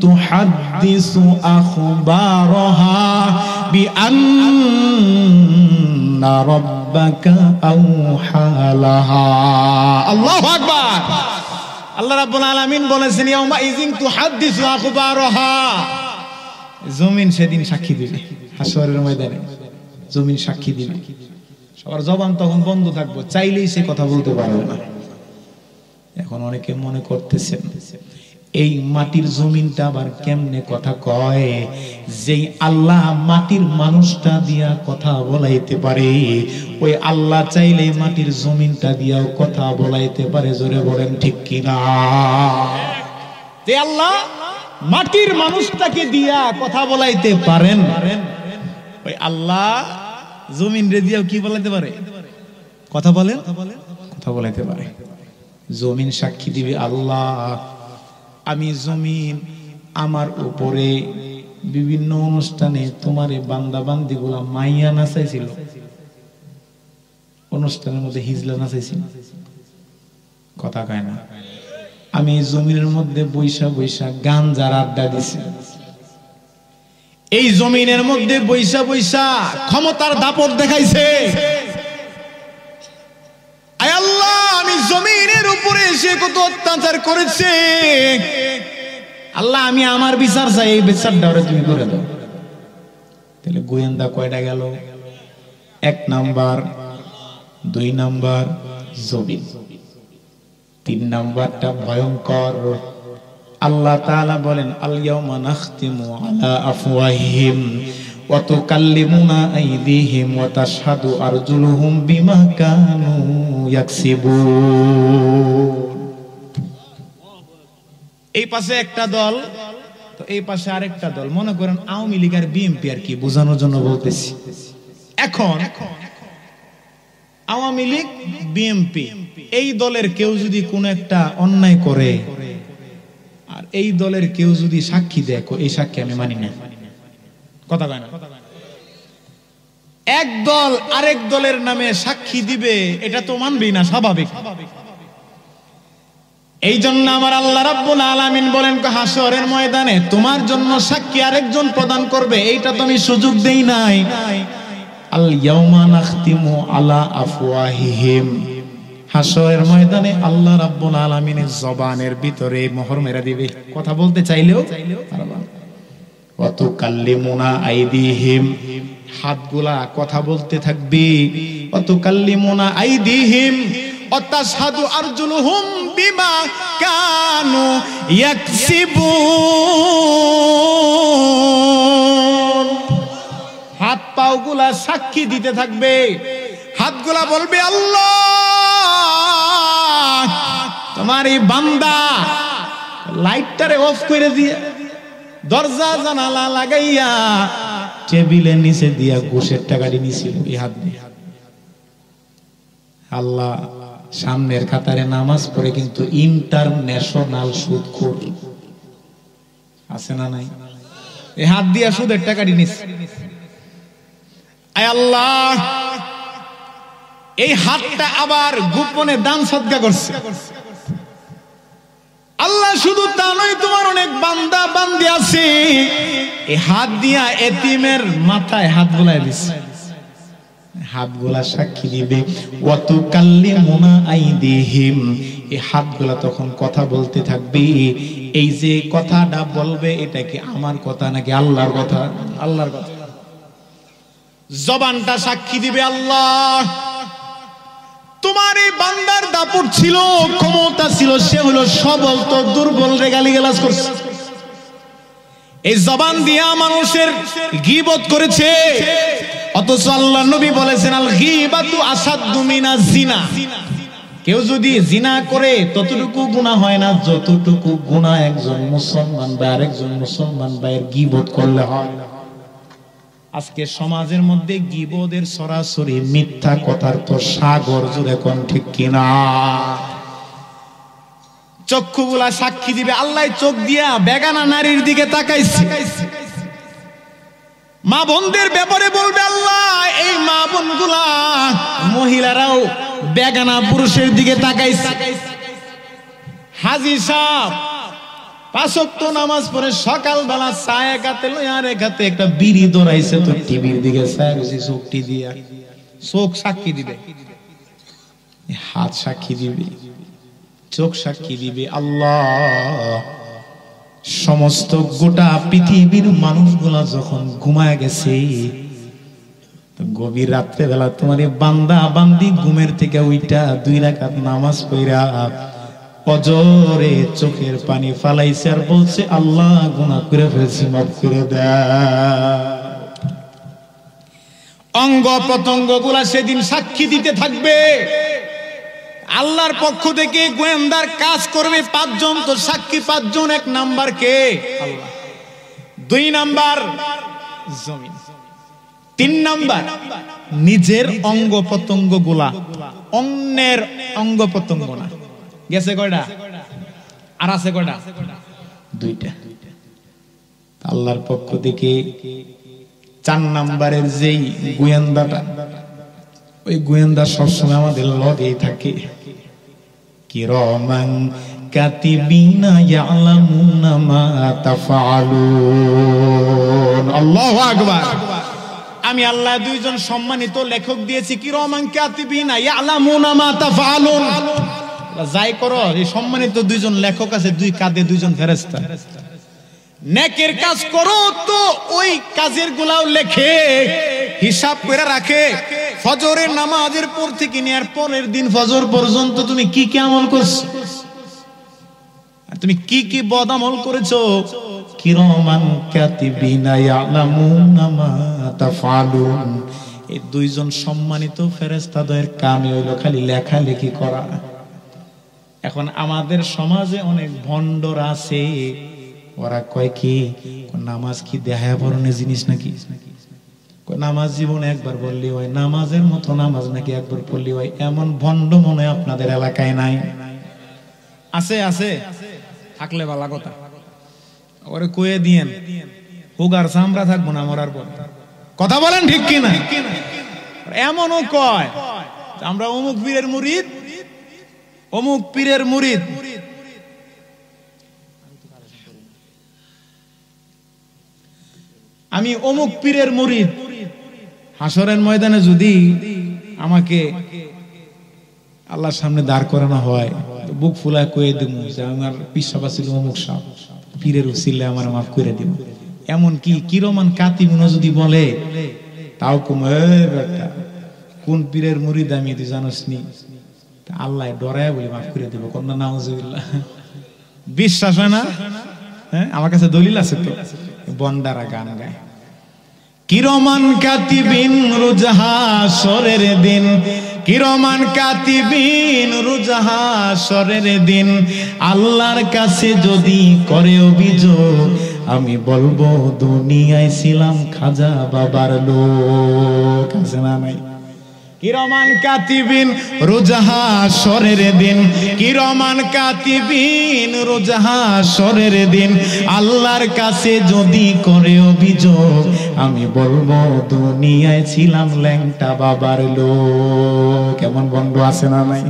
S1: তুহাদ্দিসু আখবারহা বিআন্না রাব্বাকা আওহা লাহা। আল্লাহু আকবার। আল্লাহ রাব্বুল আলামিন বলেছেন ইয়াউমা ইযিন তুহাদ্দিসু আখবারহা, জমিন সেদিন সাক্ষী দিবে। হাসরের ময়দানে জমিন সাক্ষী দিবে। সবার জবান তখন বন্ধ থাকবে, চাইলেই সে কথা বলতে পারবে না। এখন অনেকে মনে করতেছেন এই মাটির জমিনটা আবার কেমনে কথা কয়? যেই আল্লাহ মাটির মানুষটা দিয়া কথা বলাইতে পারে, ওই আল্লাহ চাইলে মাটির জমিনটা দিয়াও কথা বলাইতে পারে। জোরে বলেন ঠিক কিনা? যে আল্লাহ মাটির মানুষটাকে দিয়া কথা বলাইতে পারেন, ওই আল্লাহ জমিন রে দিয়াও কি বলাইতে পারে? কথা বলেন, কথা বলাইতে পারে। জমিন সাক্ষী দিবে আল্লাহ আমি জমিন আমার উপরে বিভিন্ন অনুষ্ঠানে তোমার এই বান্দা বান্দি গুলা মাইয়া নাচাইছিল, অনুষ্ঠানের মধ্যে হিজলা নাচাইছিল। কথা কয় না? আমি জমিনের মধ্যে বৈশা বৈশা গাঞ্জার আড্ডা দিছি। এই জমিনের মধ্যে বৈশা বৈশা ক্ষমতার দাপট দেখাইছে। আয় আল্লাহ আমি জমিনের উপরে এসে কত অত্যাচার করেছে। আল্লাহ আমি আমার বিচার চাই, এই বিচারটা ওরা তুমি করে দাও। তাহলে গোয়েন্দা কয়টা গেল? এক নাম্বার, দুই নাম্বার জমিন, তিন নাম্বারটা ভয়ঙ্কর। আল্লাহ তাআলা বলেন আল ইয়াউমা নাখতিমু আলা আফওয়াহিহিম ওয়া তুকাল্লিমুনা আইদিহিম ওয়া তাশহাদু আরজুলুহুম বিমা কানু ইয়াকসিবুন। এই পাশে একটা দল, তো এই পাশে আরেকটা দল। মনে করেন আওয়ামী লীগ আর বিএনপি, আর কি বোঝানোর জন্য বলতেছি। এখন আওয়ামী লীগ বিএনপি এই দলের কেউ যদি কোনো একটা অন্যায় করে আর এই দলের কেউ যদি সাক্ষী দেয়, এই সাক্ষী আমি মানি না। কথা কয় না? এক দল আরেক দলের নামে সাক্ষী দিবে, এটা তো মানবেই না, স্বাভাবিক। এই জন্য আমার আল্লাহ রাব্বুল আলামিন বলেন হাসরের ময়দানে তোমার জন্য সাক্ষী আরেকজন প্রদান করবে, এইটা তো আমি সুযোগ দেই নাই। আল ইয়াউমা নাখতিমু আলা আফওয়াহিহিম, হাসরের ময়দানে আল্লাহ রাব্বুল আলামিনের জবানের ভিতরে মোহর মেরে দিবে। কথা বলতে চাইলেও পারবা না। ওয়া তুকাল্লিমুনা আইদিহিম, হাতগুলা কথা বলতে থাকবে। ওয়া তুকাল্লিমুনা আইদিহিম ওয়া তাশহাদু আরজুলুহুম বিমা কানু ইয়াকসিবুন, হাত পাগুলা সাক্ষী দিতে থাকবে। হাতগুলা বলবে আল্লাহ তোমার এই বান্দা লাইটটারে অফ করে দিয়ে দরজা জানালা লাগাইয়া টেবিলের নিচে দিয়া ঘুষের টাকাটি নিছিল এই হাত দিয়ে। আল্লাহ সামনের কাতারে নামাজ পড়ে কিন্তু ইন্টারন্যাশনাল সুদখোর আছে না নাই? এই হাত দিয়া সুদের টাকাটি নিছে। আয় আল্লাহ এই হাতটা আবার গোপনে দান সদকা করছে। আল্লাহ শুধু তা নয়, তোমার অনেক বান্দা বান্দি আছে এই হাত দিয়া এতিমের মাথায় হাত বুলাই দিছে। হাতগুলা সাক্ষী দিবে, ওয়াতুকাল্লিমুনা আইদিহিম, এই হাতগুলা তখন কথা বলতে থাকবে। এই যে কথাটা বলবে এটা কি আমার কথা নাকি আল্লাহর কথা? আল্লাহর কথা। জবানটা সাক্ষী দিবে আল্লাহ। তোমার এই বান্দার দাপট ছিল, ক্ষমতা ছিল, সে হলো সবল, তো দুর্বল রে গালিগালাজ করছে। এই জবান দিয়া মানুষের গীবত করেছে, অথচ আল্লাহ নবী বলেছেন আল গীবাতু আসাদ্দু মিনাজ জিনা। কেউ যদি জিনা করে ততটুকু গুনাহ হয় না যতটুকু গুনাহ একজন মুসলমান বা আরেকজন মুসলমান ভাইয়ের গীবত করলে হয়। আজকে সমাজের মধ্যে গীবতের সরাসরি মিথ্যা কথার তো সাগর জুড়ে, কোন ঠিক কিনা? চক্ষুগুলা সাক্ষী দিবে, আল্লাহ চোখ দিয়া বেগানা নারীর দিকে তাকাইছে। মা বোনদের ব্যাপারে বলবে আল্লাহ এই মা বোনগুলা মহিলারাও বেগানা পুরুষের দিকে তাকাইছে। হাজী সাহেব 5 ওয়াক্ত নামাজ পড়ে সকালবেলা ছায়া কাতে লয়ার একাতে একটা বিড়ি দৌড়াইছে, তো টিভির দিকে ছায়া গেছে, চোখটি দিয়া চোখ সাক্ষী দিবে, হাত সাক্ষী দিবে, চোখ সাক্ষী দিবে। আল্লাহ সমস্ত গোটা পৃথিবীর মানুষগুলা যখন ঘুমায় গেছে, গভীর রাত্রে বেলা তোমার বান্দা বান্দি ঘুমের থেকে উইটা 2 রাকাত নামাজ পড়া অজরে চোখের পানি ফালাইছে আর বলছে আল্লাহ গুনাহ করে ফেলছি, মাফ করে দাও। অঙ্গ প্রত্যঙ্গ গুলা সেদিন সাক্ষী দিতে থাকবে। আল্লাহর পক্ষ থেকে গোয়েন্দার কাজ করবে 5 জন, তো সাক্ষী 5 জন। 1 নাম্বার কে? আল্লাহ। 2 নাম্বার জমিন। 3 নাম্বার নিজের অঙ্গ প্রত্যঙ্গ গুলা, অন্যের অঙ্গ প্রত্যঙ্গ না। গেছে কয়টা? আর আছে কয়টা? 2টা। আল্লাহর পক্ষ থেকে 4 নাম্বারের যেই গোয়েন্দাটা, ওই গোয়েন্দা সবসময় আমাদের লগেই থাকে। কিরামান কাতিবিনা ইয়ালামুনা মা তাফআলুন। আল্লাহু আকবার। আমি আল্লাহ 2 জন সম্মানিত লেখক দিয়েছি, কিরামান কাতিবিনা ইয়ালামুনা মা তাফআলুন। যাই করো, এই সম্মানিত 2 জন লেখক আছে, 2 কাঁধে 2 জন ফেরেশতা। নেকের কাজ করো তো ওই কাজের গুলাও লেখে, হিসাব করে রাখে। ফজরের নামাজের পর থেকে নিয়ে আর পরের দিন ফজর পর্যন্ত তুমি কি কি আমল করছো, তুমি কি কি বদ আমল করেছো। কিরামান কাতিবিনা ইয়ালামুনা মা তাফআলুন। এই 2 জন সম্মানিত ফেরেশতাদের কামই হইল খালি লেখালেখি করা। এখন আমাদের সমাজে অনেক ভণ্ডরা আছে, ওরা কয় কি নামাজ কি দেহায়া পড়নের জিনিস নাকি? নামাজ জীবনে একবার পড়লি হয়, নামাজের মতো নামাজ নাকি একবার পড়লি হয়। এমন ভণ্ড মনে আপনাদের এলাকায় নাই? আছে? আছে থাকলে ভালো কথা, ওরে কয়ে দিয়েন, হুগার চামড়া থাকবো না মরার পর। কথা বলেন ঠিক কিনা? এমনও কয় আমরা অমুক পীরের মুরিদ, অমুক পীরের মুরিদ। আমি অমুক পীরের মুরিদ। হাসরের ময়দানে যদি আমাকে আল্লাহর সামনে দাঁড় করানো হয়, বুক ফুলায় কয়ে দিব যে আমার পিসাবা ছিল অমুক সাহ, পীরের উসিলে আমার মাফ করে দিব। এমন কি কিরমান কাতিমুনা যদি বলে, তাও কমে কোন পীরের মুরিদ আমি তুই জানোস নি, আল্লাহ ডরায় বলে মাফ করে দিব। কন্যা নাউজুবিল্লাহ। বিশ্বাস হয় না? হ্যাঁ, আমার কাছে দলিল আছে তো। বন্ডারা গান গায়, কিরমান কাতিবিন রুজহা সরের দিন, কিরমান কাতিবিন রুজহা সরের দিন, আল্লাহর কাছে যদি করে অভিযোগ, আমি বলবো দুনিয়ায় ছিলাম খাজা বাবার লোক। আছে না নাই? কিরমান কাতিবিন রোজ হাশরের দিন, কিরমান কাতিবিন রোজ হাশরের দিন আল্লাহর কাছে যদি করে অভিযোগ, আমি বলবো দুনিয়ায় ছিলাম ল্যাংটা বাবার লোক। কেমন বন্ধু আছে না নাই?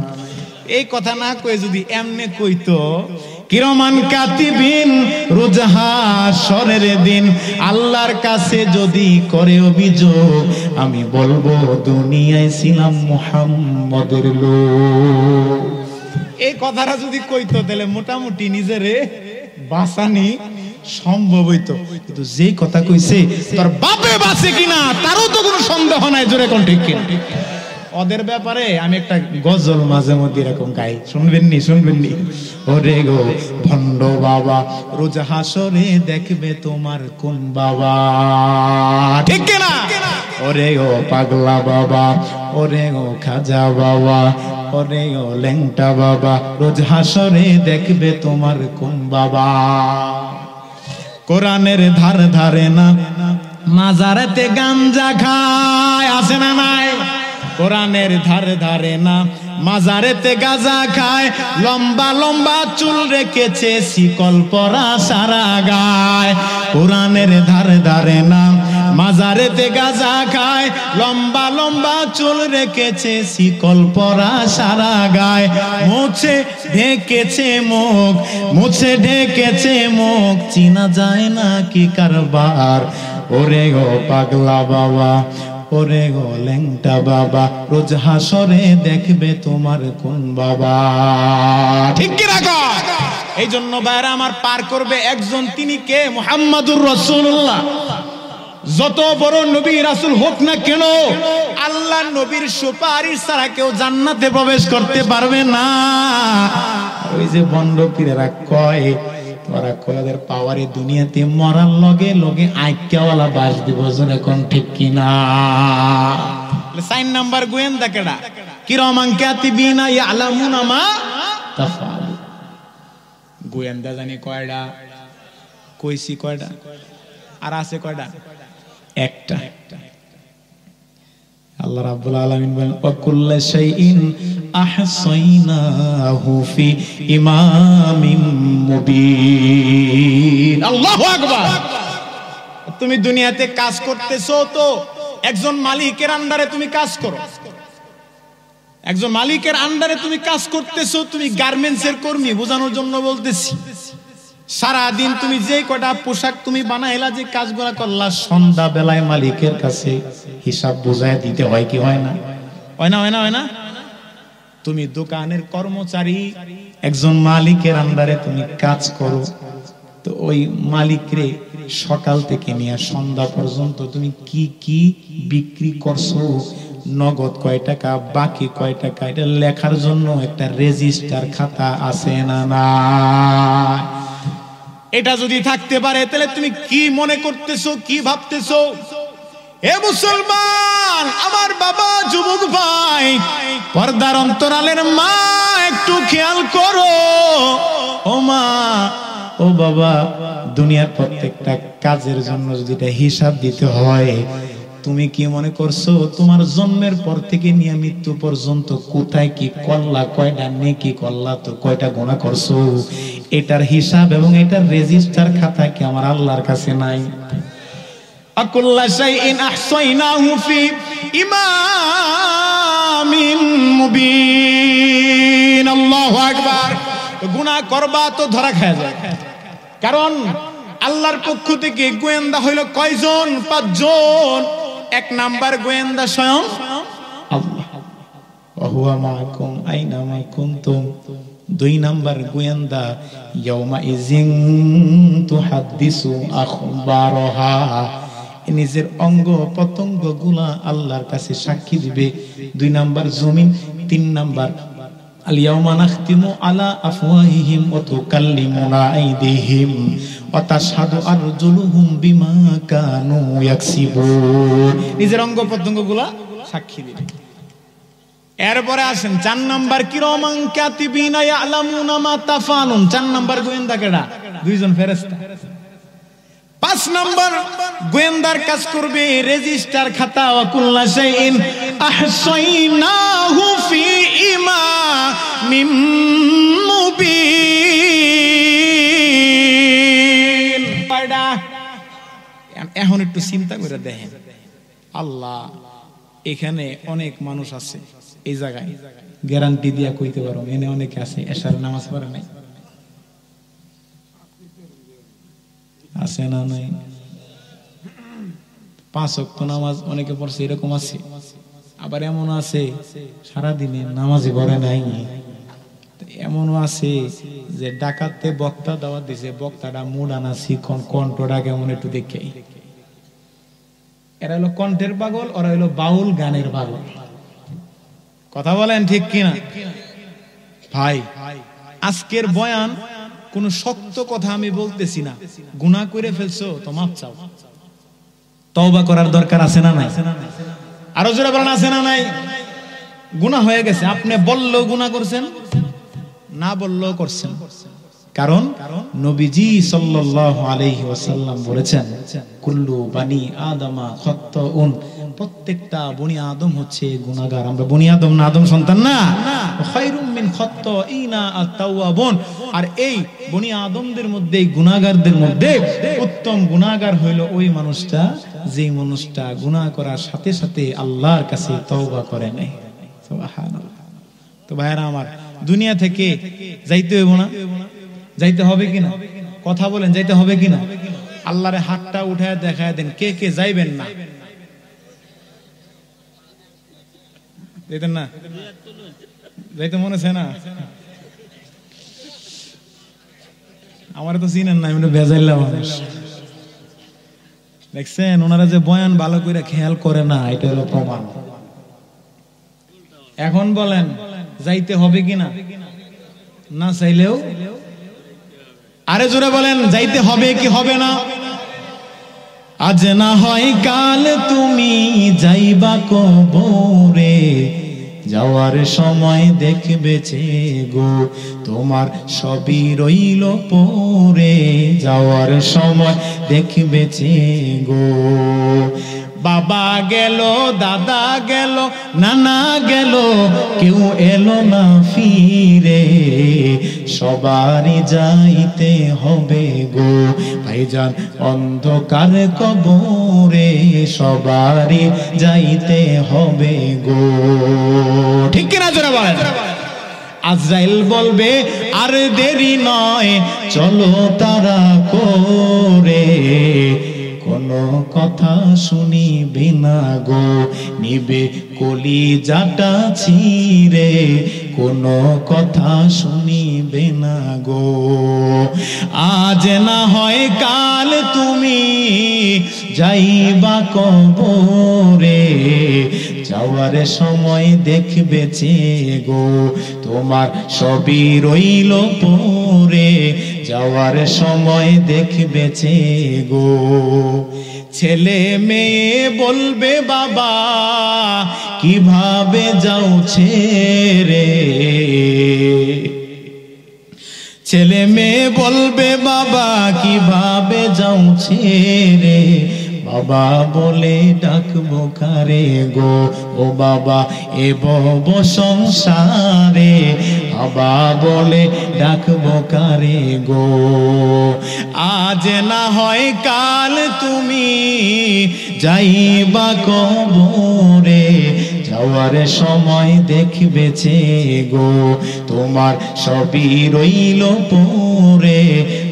S1: এই কথা না কই যদি এমনি কইতো কিরমান কাতিবিন রোজ হাশরের দিন আল্লাহর কাছে যদি করে অভিযোগ, আমি বলবো দুনিয়ায় ছিলাম মুহাম্মদের লোক। এই কথাটা যদি কইতো তাহলে মোটামুটি নিজেরে বাঁচানি সম্ভব হইতো। কিন্তু যে কথা কইছে তোর বাপে বাঁচে কিনা তারও তো কোনো সন্দেহ নাই। জোরে কোন ঠিক কিনা? ওদের ব্যাপারে আমি একটা গজল মাঝে মধ্যে এরকম গাই, শুনবেননি? শুনবেননি? ওরে গো ভণ্ড বাবা, রোজ হাসরে দেখবে তোমার কোন বাবা, ঠিক কিনা? ওরে গো পাগলা বাবা, ওরে গো খাজা বাবা, ওরে গো ল্যাংটা বাবা, রোজ হাসরে দেখবে তোমার কোন বাবা। কোরআনের ধার ধারে না, মাজারেতে গাঞ্জা খায়, আছে না নাই? কোরআনের ধার ধারে না, মাজারেতে গাঁজা খায়, লম্বা লম্বা চুল রেখেছে শিকল পরা সারা গায়। কোরআনের ধার ধারে না, মাজারেতে গাঁজা খায়, লম্বা লম্বা চুল রেখেছে শিকল পরা সারা গায়। মুছে ঢেকেছে মুখ, মুছে ঢেকেছে মুখ, চিনা যায় না কি কারবার। ওরে গো পাগলা বাবা, ওরে গো ল্যাংটা বাবা, রোজ হাসরে দেখবে তোমার কোন বাবা, ঠিক কি রাখো? এই জন্য ভাইরা আমার পার করবে একজন, তিনি কে? মুহাম্মাদুর রাসূলুল্লাহ। যত বড় নবী রাসূল হোক না কেন, আল্লাহ নবীর সুপারিশ ছাড়া কেউ জান্নাতে প্রবেশ করতে পারবে না। ওই যে বন্ড পীরেরা কয়, তোরা কয়াদের পাওয়ারে দুনিয়াতে মরার লগে লগে আইক্যাওয়ালা বাস দিব, এখন ঠিক কিনা? 4 নাম্বার গোয়েন্দা কেডা? কিরামান কাতিবিনা ইয়ালামুনা মা তাফআলু। গোয়েন্দা জানি কয়ডা? কইছি কয়ডা? আর আছে কয়ডা? একটা। আল্লাহ রাব্বুল আলামিন বলেন ওয়াকুল্লা শাইইন আহসাইনাহু ফি ইমামিন মুবিন। আল্লাহু আকবার। তুমি দুনিয়াতে কাজ করতেছো তো একজন মালিকের আন্ডারে তুমি কাজ করো, একজন মালিকের আন্ডারে তুমি কাজ করতেছো, তুমি গার্মেন্টসের কর্মী, বোঝানোর জন্য বলতেছি। সারা দিন তুমি যে কটা পোশাক তুমি বানাইলা, যে কাজগুলা করলা, সন্ধ্যা বেলায় মালিকের কাছে হিসাব বুঝায় দিতে হয় কি হয় না? হয় না? হয় না? হয় না? তুমি দোকানের কর্মচারী, একজন মালিকের আন্ডারে তুমি কাজ করো, তো ওই মালিকরে সকাল থেকে নিয়ে সন্ধ্যা পর্যন্ত তুমি কি কি বিক্রি করছো, নগদ কয় টাকা, বাকি কয় টাকা, এটা লেখার জন্য একটা রেজিস্টার খাতা আছে না? না। এটা যদি থাকতে পারে তাহলে তুমি কি মনে করতেছো, কি ভাবতেছো? হে মুসলমান, আমার বাবা, যুবক ভাই, পর্দার অন্তরালের মা, একটু খেয়াল করো। ও মা, ও বাবা, দুনিয়ার প্রত্যেকটা কাজের জন্য যদি এটা হিসাব দিতে হয়, তুমি কি মনে করছো তোমার জন্মের পর থেকে নিয়ে মৃত্যু পর্যন্ত কোথায় কি করলা, কয়টা নেকি করলা, তো কয়টা গুনাহ করছো, এটার হিসাব এবং এটার রেজিস্টার খাতা কি আমার আল্লাহর কাছে নাই? আকুল্লা শাইইন আহসাইনাহু ফি ইমামিন মুবিন। আল্লাহু আকবার। গুনাহ করবা তো ধরা খায় যায়, কারণ আল্লাহর পক্ষ থেকে গোয়েন্দা হইল কয়জন? 5 জন। 1 নাম্বার গোয়েন্দা স্বয়ং আল্লাহ, ওয়া হুয়া মাআকুম আইনা মা কুনতুম। 2 নাম্বার গোয়েন্দা ইয়াউমা ইযিন তুহাদ্দিসু আখবারহা, নিজের অঙ্গ পতঙ্গ গুলা আল্লাহর কাছে সাক্ষী দিবে। 2 নাম্বার জমিন। 3 নাম্বার আল ইয়াউমা নাখতিমু আলা আফওয়াহিহিম ওয়া তুকাল্লিমুনা আইদিহিম ওয়া তাশহাদু আরজুলুহুম বিমা কানু ইয়াকসিবুন, নিজের অঙ্গ পতঙ্গ গুলা সাক্ষী দিবে। এরপরে আসেন 4 নাম্বার কিরামান কাতিবিনা ইয়ালামুনা মা তাফআলুন। 4 নাম্বার গোয়েন্দা কেডা? 2 জন ফেরেশতা। 5 5 নাম্বার গোয়েন্দার কাজ করবে, রেজিস্টার খাতা ওয়া কুল্লা শাইইন আহসাইনাহু ফি ইমামিম মুবিন। এখন একটু চিন্তা করে দেখেন, আল্লাহ এখানে অনেক মানুষ আছে, এই জায়গায় গ্যারান্টি দিয়া কইতে পারো এনে অনেকে আছে এশার নামাজ পড়ে নাই, আছে না নাই? 5 ওয়াক্ত নামাজ অনেকে পড়ছে, এরকম আছে। আবার এমন আছে সারাদিনে নামাজই পড়ে নাই। এমনও আছে যে ডাকাতে বক্তা দাওয়াত দিছে, বক্তাটা মুড আনাছি কণ্ঠটা কেমন একটু দেখে। এরা হলো কণ্ঠের পাগল, ওরা হলো বাউল গানের পাগল। কথা বলেন ঠিক কিনা ভাই? আজকের বয়ান কোন শক্ত কথা আমি বলতেছি না। গুনাহ করে ফেলছো তো মাফ চাও, তওবা করার দরকার আছে না নাই? আরো জোরে বলেন আছে না নাই? গুনাহ হয়ে গেছে, আপনি বললেও গুনাহ করছেন, না বললেও করছেন। কারণ নবীজি সাল্লাল্লাহু আলাইহি ওয়াসাল্লাম বলেছেন, কুল্লু বানি আদমা খাত্তাউন, প্রত্যেকটা বনি আদম হচ্ছে গুনাহগার। আমরা বনি আদম না, আদম সন্তান না? খায়রুম মিন খাত্তাইনা আত-তাওয়াবুন। আর এই বনি আদমদের মধ্যে, গুনাহগারদের মধ্যে উত্তম গুনাহগার হইল ওই মানুষটা যে মানুষটা গুনাহ করার সাথে সাথে আল্লাহর কাছে তওবা করে নেয়। সুবহানাল্লাহ। তো ভাইরা আমার, দুনিয়া থেকে যাইতে হইব না? যাইতে হবে কিনা? কথা বলেন, যাইতে হবে কিনা? আল্লাহরে হাতটা উঠায় দেখায় দেন, কে কে যাইবেন না? যাইতেন না? যাইতে মনে আছে না? আমার তো চিনেন না, আমি বেজাইলা মানুষ। দেখছেন ওনারা যে বয়ান ভালো করে খেয়াল করে না, এটা হলো প্রমাণ। এখন বলেন যাইতে হবে কিনা? না চাইলেও? আরে জোরে বলেন, যাইতে হবে কি হবে না? আজ না হয় কাল তুমি যাইবা কবরে, যাওয়ার সময় দেখবে গো তোমার সবই রইল পরে, যাওয়ার সময় দেখবে গো। বাবা গেল, দাদা গেল, নানা গেল, কেউ এলো না ফিরে, সবারই যাইতে হবে গো ভাইজান অন্ধকার কবরে, সবারই যাইতে হবে গো। ঠিক কিনা জোরে বলেন? আজরাইল বলবে আর দেরি নয়, চলো তারা করে, কোনো কথা শুনিবে না গো, নিবে কলিজাটা ছিঁড়ে, কোনো কথা শুনিবে না গো। আজ না হয় কাল তুমি যাইবা কবরে, যাওয়ার সময় দেখবে গো তোমার সবই রইল পরে, যাওয়ার সময় দেখবে গো। ছেলে মেয়ে বলবে বাবা কিভাবে যাও ছেড়ে, ছেলে মেয়ে বলবে বাবা কিভাবে যাও ছেড়ে, বাবা বলে ডাকবো কারে গো, ও বাবা এ ভব সংসারে, বাবা বলে ডাকবো কারে গো। আজ না হয় কাল তুমি যাইবা কবরে, যাওয়ার সময় দেখবে গো তোমার সবই রইল পরে,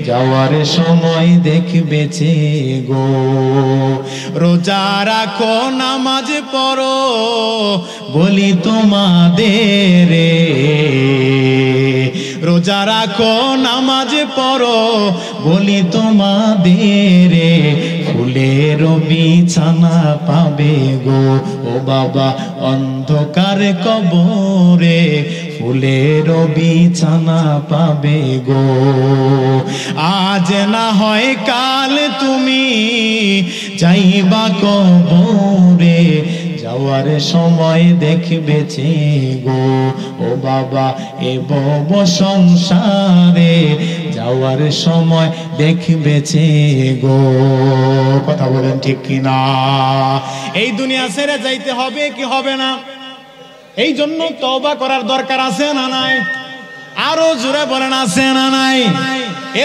S1: যাওয়ার সময় দেখবে গো। রোজা রাখো নামাজ পড়ো বলি তোমাদের, রোজা রাখো নামাজ পড়ো বলি তোমাদের, ফুলের বিছানা পাবে গো ও বাবা অন্ধকার কবরে, ফুলের বিছানা পাবে গো। আজ না হয় কাল তুমি যাইবা কবরে, যাওয়ার সময় দেখবে গো ও বাবা এ ভব সংসারে, যাওয়ার সময় দেখবেছে গো। কথা বলেন ঠিক কিনা? এই দুনিয়া ছেড়ে যাইতে হবে কি হবে না? এই জন্য তওবা করার দরকার আছে না নাই? আরো জোরে বলেন আছে না নাই?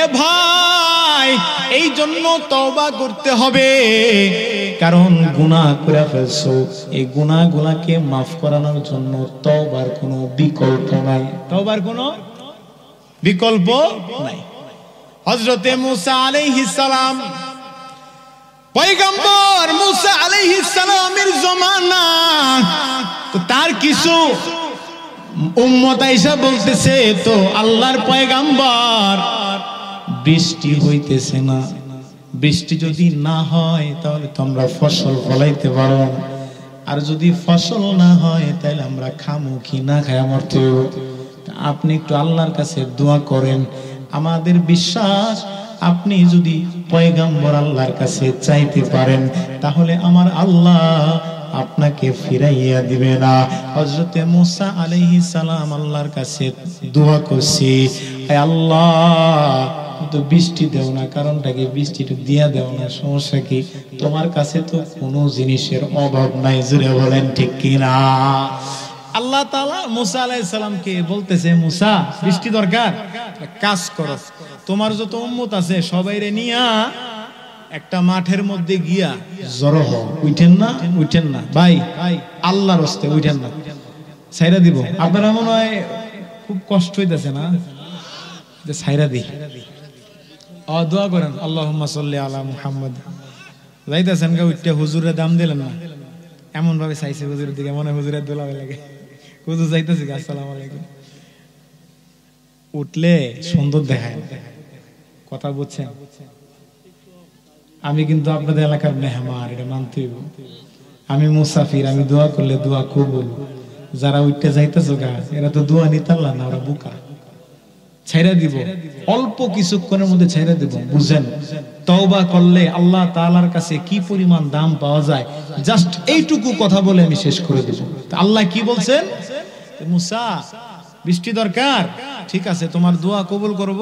S1: এ ভাই, এই জন্য তওবা করতে হবে, কারণ গুনাহ করে ফেলছো। এই গুনাহগুলোকে মাফ করানোর জন্য তওবার কোনো বিকল্প নাই। তওবার কোনো বিকল্প নাই। হযরতে মুসা আলাইহিস সালাম, পয়গম্বর মুসা আলাইহিস সালামের জামানা, তো তার কিছু উম্মত আইসা বলতেছে, তো আল্লাহর পয়গম্বর বৃষ্টি হইতেছে না, বৃষ্টি যদি না হয় তাহলে তোমরা ফসল ফলাইতে পারো, আর যদি ফসল না হয় তাহলে আমরা খামু কি না খায় মরতে হইব। আপনি একটু আল্লাহর কাছে দোয়া করেন। আমাদের বিশ্বাস, আপনি যদি পয়গম্বর আল্লাহর কাছে চাইতে পারেন তাহলে আমার আল্লাহ আপনাকে ফিরাইয়া দিবে না। হযরতে মুসা আলাইহিস সালাম আল্লাহর কাছে দোয়া করছে, হে আল্লাহ তো বৃষ্টি দেও না, কারণটা কি? বৃষ্টিটা দিয়া দেও না, সমস্যা কি? তোমার কাছে তো কোনো জিনিসের অভাব নাই। জোরে বলেন ঠিক কিনা? আল্লাহ তাআলা মুসা আলাইহিস সালামকে বলতেছে, মুসা বৃষ্টি দরকার, কাজ করো, তোমার যত উম্মত আছে সবাইরে নিয়া একটা মাঠের মধ্যে গিয়া জড়ো হও। উঠেন না, উঠেন না ভাই, আল্লাহর রাস্তে উঠেন না, ছাইরা দিব। আপনারা মনে হয় খুব কষ্ট হইতেছে না? যে ছাইরা দি, দোয়া করেন আল্লাহুম্মা সাল্লি আলা মুহাম্মদ। যাইতেছেন গা উঠতে, হুজুরের দাম দিলেন না, এমন ভাবে চাইছে হুজুরের দিকে, মনে হুজুরের দোলাবে লাগে। হুজুর যাইতেছে, আসসালামু আলাইকুম। উঠলে সুন্দর দেখায়, কথা বুঝছেন? আমি কিন্তু আপনাদের এলাকার মেহমান, এটা মানতে হইব। আমি মুসাফির, আমি দোয়া করলে দোয়া কবুল। যারা উঠতে যাইতেছো গা, এরা তো দোয়া নিতাল্লা না, ওরা বোকা। ছাইরা দিব, অল্প কিছুক্ষণের মধ্যে ছাইরা দিব। বুঝেন, তওবা করলে আল্লাহ তাআলার কাছে কি পরিমাণ দাম পাওয়া যায়। জাস্ট এইটুকু কথা বলে আমি শেষ করে দেব। আল্লাহ কি বলছেন? মুসা বৃষ্টি দরকার, ঠিক আছে, তোমার দোয়া কবুল করব।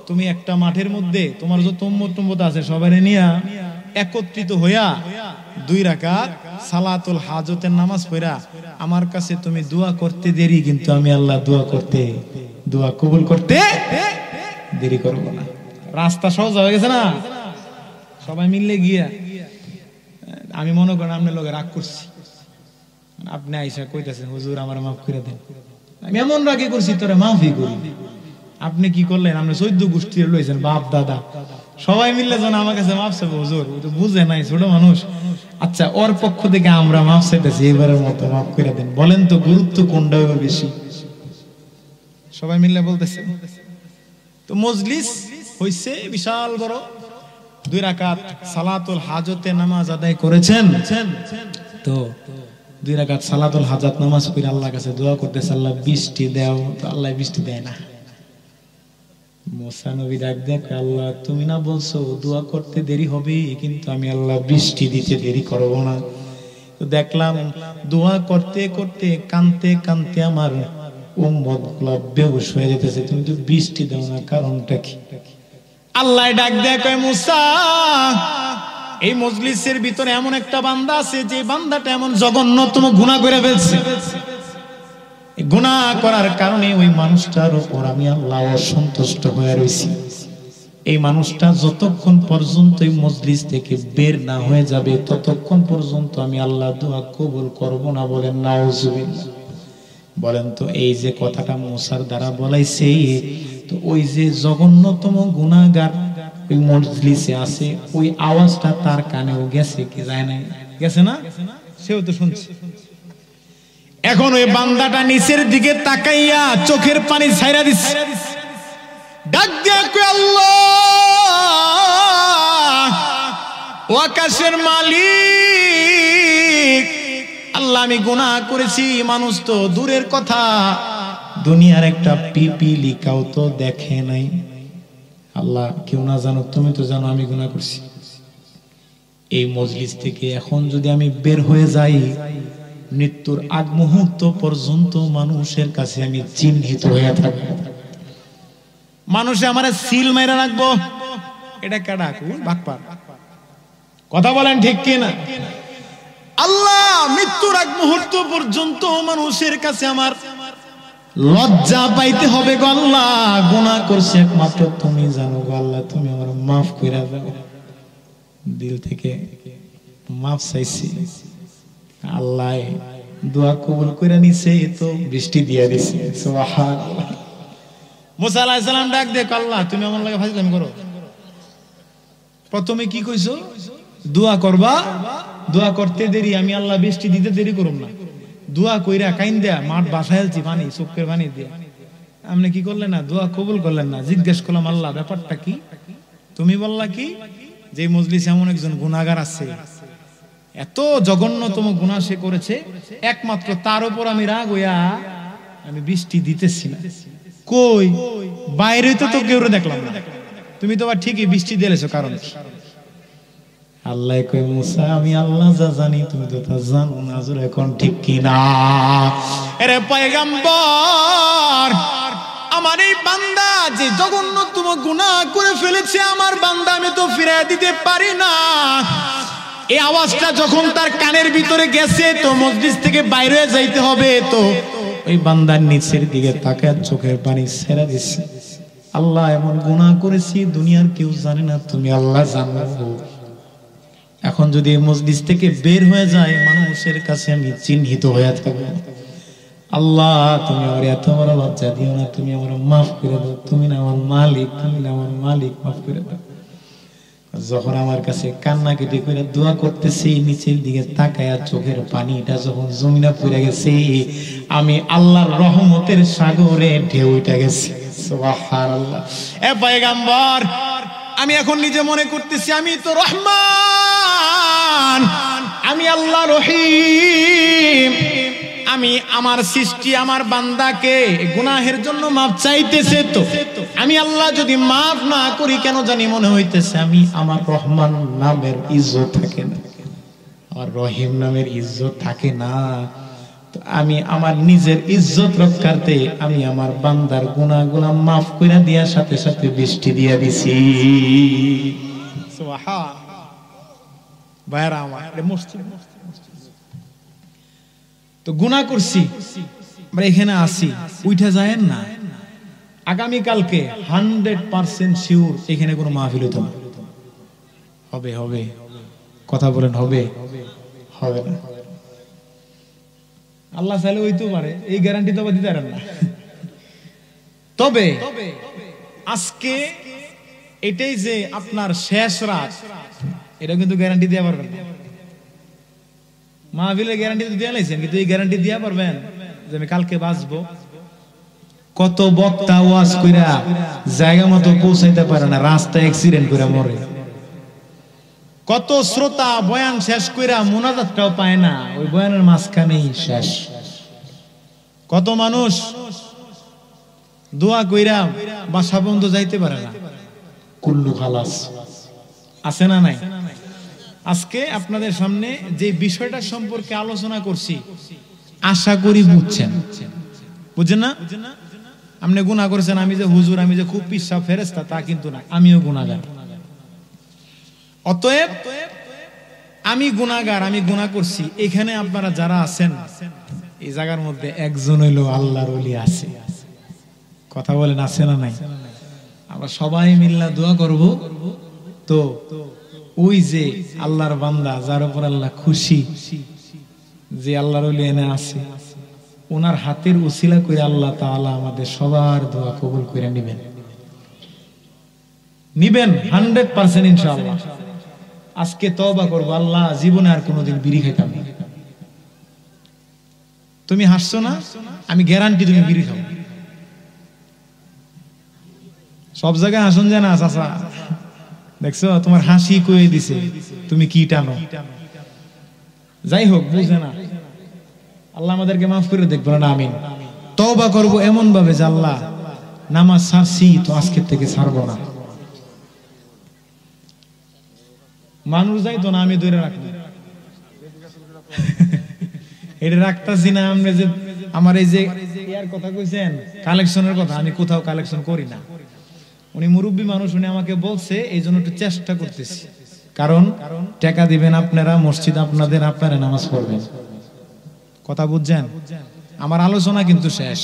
S1: তুমি একটা মাঠের মধ্যে তোমার যত উম্মত আছে সবাইরে নিয়া একত্রিত হইয়া 2 রাকাত সালাতুল হাজতের নামাজ পড়া আমার কাছে তুমি দোয়া করতে দেরি, কিন্তু আমি আল্লাহ দোয়া কবুল করতে দেরি করব না। রাস্তা সহজ হয়ে গেছে না? সবাই মিললে গিয়া, আমি মনে করেন আপনার লগে রাগ করছি, আপনি আইসা কইতাছেন, হুজুর আমার মাফ করে দেন। আমি এমন রাগে করছি, তোরে মাফই করি। আপনি কি করলেন? আপনি 14 গোষ্ঠীর লইছেন, বাপ দাদা সবাই মিললে যেন আমার কাছে মাফ চাইবো। হুজুর ও তো বুঝে নাই, ছোট মানুষ। আচ্ছা, ওর পক্ষ থেকে আমরা মাফ চাইতেছি, এবারের মতো মাফ করে দেন। বলেন তো গুরুত্ব কোনটা বেশি? সবাই মিললে বলতেছে। তো মজলিস হইছে বিশাল বড়, 2 রাকাত সালাতুল হাজতে নামাজ আদায় করেছেন। তো 2 রাকাত সালাতুল হাজাত নামাজ পড়ে আল্লাহর কাছে দোয়া করতেছে, আল্লাহ বৃষ্টি দাও। তো আল্লাহ বৃষ্টি দেয় না। মুসা নবী ডাক দেয়, আল্লাহ তুমি না বলছো দোয়া করতে দেরি হবে, কিন্তু আমি আল্লাহ বৃষ্টি দিতে দেরি করব না। তো দেখলাম দোয়া করতে করতে কানতে কানতে আমার উম্মতগুলো বেহুশ হয়ে যেতেছে, তুমি তো বৃষ্টি দাও না, কারণটা কি? আল্লাহ ডাক দেয়, কয় মুসা, এই মজলিসের ভিতরে এমন একটা বান্দা আছে, যে বান্দাটা এমন জঘন্যতম গুনাহ করে ফেলছে। গুনাহ করার কারণে ওই মানুষটার উপর আমি আল্লাহ অসন্তুষ্ট হয়ে রয়েছি। এই মানুষটা যতক্ষণ পর্যন্ত এই মজলিস থেকে বের না হয়ে যাবে, ততক্ষণ পর্যন্ত আমি আল্লাহ দোয়া কবুল করব না। বলেন নাউজুবিল্লাহ। বলেন তো, এই যে কথাটা মুসার দ্বারা বলাইছে, তো ওই যে জঘন্যতম গুনাহগার ওই মজলিসে আছে, ওই আওয়াজটা তার কানেও গেছে কি যায় নাই? গেছে না? সেও তো শুনছে। এখন ওই বান্দাটা নিচের দিকে তাকাইয়া চোখের পানি ছাইরা দিচ্ছে, ডাক দিয়া কয়, আল্লাহ, ও আকাশের মালিক, আল্লাহ আমি গুনাহ করেছি। মানুষ তো দূরের কথা, দুনিয়ার একটা পিপিলিকাও তো দেখে নাই। আল্লাহ, কেউ না জানো, তুমি তো জানো আমি গুনাহ করছি। এই মজলিস থেকে এখন যদি আমি বের হয়ে যাই, মৃত্যুর আগ মুহূর্ত পর্যন্ত মানুষের কাছে আমি চিহ্নিত হয়ে থাকবো। মানুষে আমারে সিল মাইরা রাখবো, এটা কেডা বাকপার? কথা বলেন ঠিক কিনা? আল্লাহ মৃত্যুর আগ মুহূর্ত পর্যন্ত মানুষের কাছে আমার লজ্জা পাইতে হবে গো আল্লাহ। গুনাহ করছি একমাত্র তুমি জানো গো আল্লাহ, তুমি আমার মাফ কইরা দাও। দিল থেকে মাফ চাইছি, আল্লাহ দোয়া কবুল করে নিছে, তো বৃষ্টি দিয়ে দিছে। সুবহানাল্লাহ। মুসা আলাইহিস সালাম ডাক দেখ, আল্লাহ তুমি আমার লাগে ফাজলামি করো। প্রথমে কি কইছো? দোয়া করবা, দোয়া করতে দেরি, আমি আল্লাহ বৃষ্টি দিতে দেরি করুম না। দোয়া কইরা কাইন দেয়া মাঠ বাসাইলছি পানি, চোখের পানি দিয়ে। আপনি কি করলেন না? দোয়া কবুল করলেন না। জিজ্ঞেস করলাম আল্লাহ ব্যাপারটা কি? তুমি বললা কি যে মজলিসে এমন একজন গুনাহগার আছে, এত জঘন্যতম গুনাহ সে করেছে, একমাত্র তার উপর আমি রাগ হইয়া আমি বৃষ্টি দিতেছি না। কই বাইরে তো কেউ দেখলাম না, তুমি তো আবার ঠিকই বৃষ্টি দিয়েছো, কারণ আল্লাহ কই মুসা আমি আল্লাহ যা জানি তুমি তো তা জানো না। জোরে এখন ঠিক কি না? আরে পয়গম্বর, আমার এই বান্দা যে জঘন্যতম গুনাহ করে ফেলেছে, আমার বান্দা আমি তো ফিরিয়ে দিতে পারি না। এই আওয়াজটা যখন তার কানের ভিতরে গেছে, তো মসজিদ থেকে বাইরে যাইতে হবে, তো ওই বান্দার নিচের দিকে তাকায় চোখের পানি ছেড়ে দিছে। আল্লাহ এমন গুনাহ করেছি দুনিয়ার কেউ জানে না, তুমি আল্লাহ জানো। এখন যদি মসজিদ থেকে বের হয়ে যায়, মানুষের কাছে আমি চিহ্নিত হয়ে থাকবো। আল্লাহ তুমি আমার এত বড় লজ্জা দিও না, তুমি আমার মাফ করে দাও। তুমি না আমার মালিক, তুমি না আমার মালিক, মাফ করে দাও। যখন আমার কাছে কান্নাকাটি করে দোয়া করতেছি, নিচের দিকে তাকায়া চোখের পানিটা যখন জমিনে পড়ে গেছে, আমি আল্লাহর রহমতের সাগরে ঢেউ উঠে গেছি। সুবহানাল্লাহ। এ পয়গম্বর, আমি এখন নিজে মনে করতেছি আমি তো রহমান, আমি আল্লাহ রহিম। আমি আমার সৃষ্টি আমার বান্দাকে গুনাহের জন্য মাফ চাইতেছে, তো আমি আল্লাহ যদি মাফ না করি, কেন জানি মনে হইতেছে আমি আমার রহমান নামের ইজ্জত থাকে না, আমার রহিম নামের ইজ্জত থাকে না। তো আমি আমার নিজের ইজ্জত রক্ষার্থে আমি আমার বান্দার গুনাহগুলো মাফ করে দেওয়ার সাথে সাথে বৃষ্টি দিয়ে দিছি। সুবহানাল্লাহ। বাইরে আমার মসজিদ, তো গুনাহ করছি, আমরা এখানে আসি, উঠে যায়েন না। আগামী কালকে 100% শিওর এখানে কোনো মাহফিল হতো না। হবে হবে, কথা বলেন হবে হবে না? আল্লাহ চাইলে হইতেও পারে, এই গ্যারান্টি তো দিতে পারেন না। তবে আজকে এটাই যে আপনার শেষ রাত, এটা কিন্তু গ্যারান্টি দেওয়া পারবেন না। মাহফিলের গ্যারান্টি তো দিয়ে লাইছেন, কিন্তু এই গ্যারান্টি দিয়া পারবেন যে আমি কালকে বাঁচবো? কত বক্তা ওয়াজ কইরা জায়গা মতো পৌঁছাইতে পারে না, রাস্তায় অ্যাক্সিডেন্ট করে মরে। কত শ্রোতা বয়ান শেষ কইরা মুনাজাতটাও পায় না, ওই বয়ানের মাঝখানেই শেষ। কত মানুষ দোয়া কইরা বাসা পর্যন্ত যাইতে পারে না, কুল্লু খালাস। আছে না নাই? আজকে আপনাদের সামনে যে বিষয়টা সম্পর্কে আলোচনা করছি, আশা করি বুঝছেন। বুঝছেন না? আপনি গুনাহ করেছেন, আমি যে হুজুর, আমি যে খুব পিচ্ছা ফেরেশতা, তা কিন্তু না, আমিও গুনাহগার। অতএব আমি গুনাহগার, আমি গুনাহ করছি। এখানে আপনারা যারা আছেন, এই জায়গার মধ্যে একজন হইলো আল্লাহর ওলি আছে। কথা বলেন আছে না নাই? আমরা সবাই মিল্লা দোয়া করব, তো ওই যে আল্লাহর বান্দা যার উপর আল্লাহ খুশি, যে আল্লাহর ওলি এনে আছে, ওনার হাতের উসিলা করে আল্লাহ তাআলা আমাদের সবার দোয়া কবুল করে নেবেন। নিবেন 100% ইনশাআল্লাহ। আজকে তওবা করব, আল্লাহ জীবনে আর কোনোদিন বিড়ি খাইতাম না। তুমি হাসছো না, আমি গ্যারান্টি তুমি বিড়ি খাও। সব জায়গায় হাসুন যায় না চাচা, দেখছো তোমার হাসি কয়ে দিছে তুমি কি টানো। যাই হোক, বুঝে না, আল্লাহ আমাদেরকে মাফ করে দেখবো না, আমিন। তওবা করব এমন ভাবে যে আল্লাহ নামাজ ছাড়ছি তো আজকে থেকে ছাড়বো না। মানুষ যাই তো না, আমি ধরে রাখবো। এটা রাখতাছি না। আমরা যে আমার এই যে ইয়ার কথা কইছেন, কালেকশনের কথা, আমি কোথাও কালেকশন করি না। উনি মুরব্বী মানুষ, উনি আমাকে বলছে, এই জন্য একটু চেষ্টা করতেছি। কারণ টাকা দিবেন আপনারা, মসজিদ আপনাদের, আপনারা নামাজ পড়বেন। কথা বুঝছেন? আমার আলোচনা কিন্তু শেষ।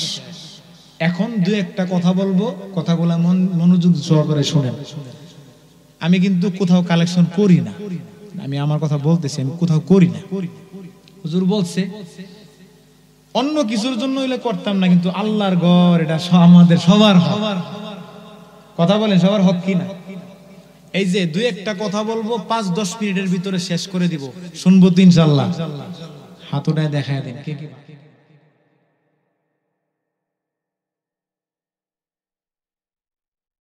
S1: এখন দুই একটা কথা বলবো, কথাগুলো মনোযোগ সহকারে শুনেন। আমি কিন্তু কোথাও কালেকশন করি না, আমি আমার কথা বলতেছি, আমি কোথাও করি না। হুজুর বলছে অন্য কিছুর জন্য হইলে করতাম না, কিন্তু আল্লাহর ঘর এটা আমাদের সবার হক। কথা বলেন, সবার হক কি না? এই যে দুই একটা কথা বলবো, 5-10 মিনিটের ভিতরে শেষ করে দিব, শুনবো তো ইনশাআল্লাহ? হাত উঠায় দেখায় দেন কে কে।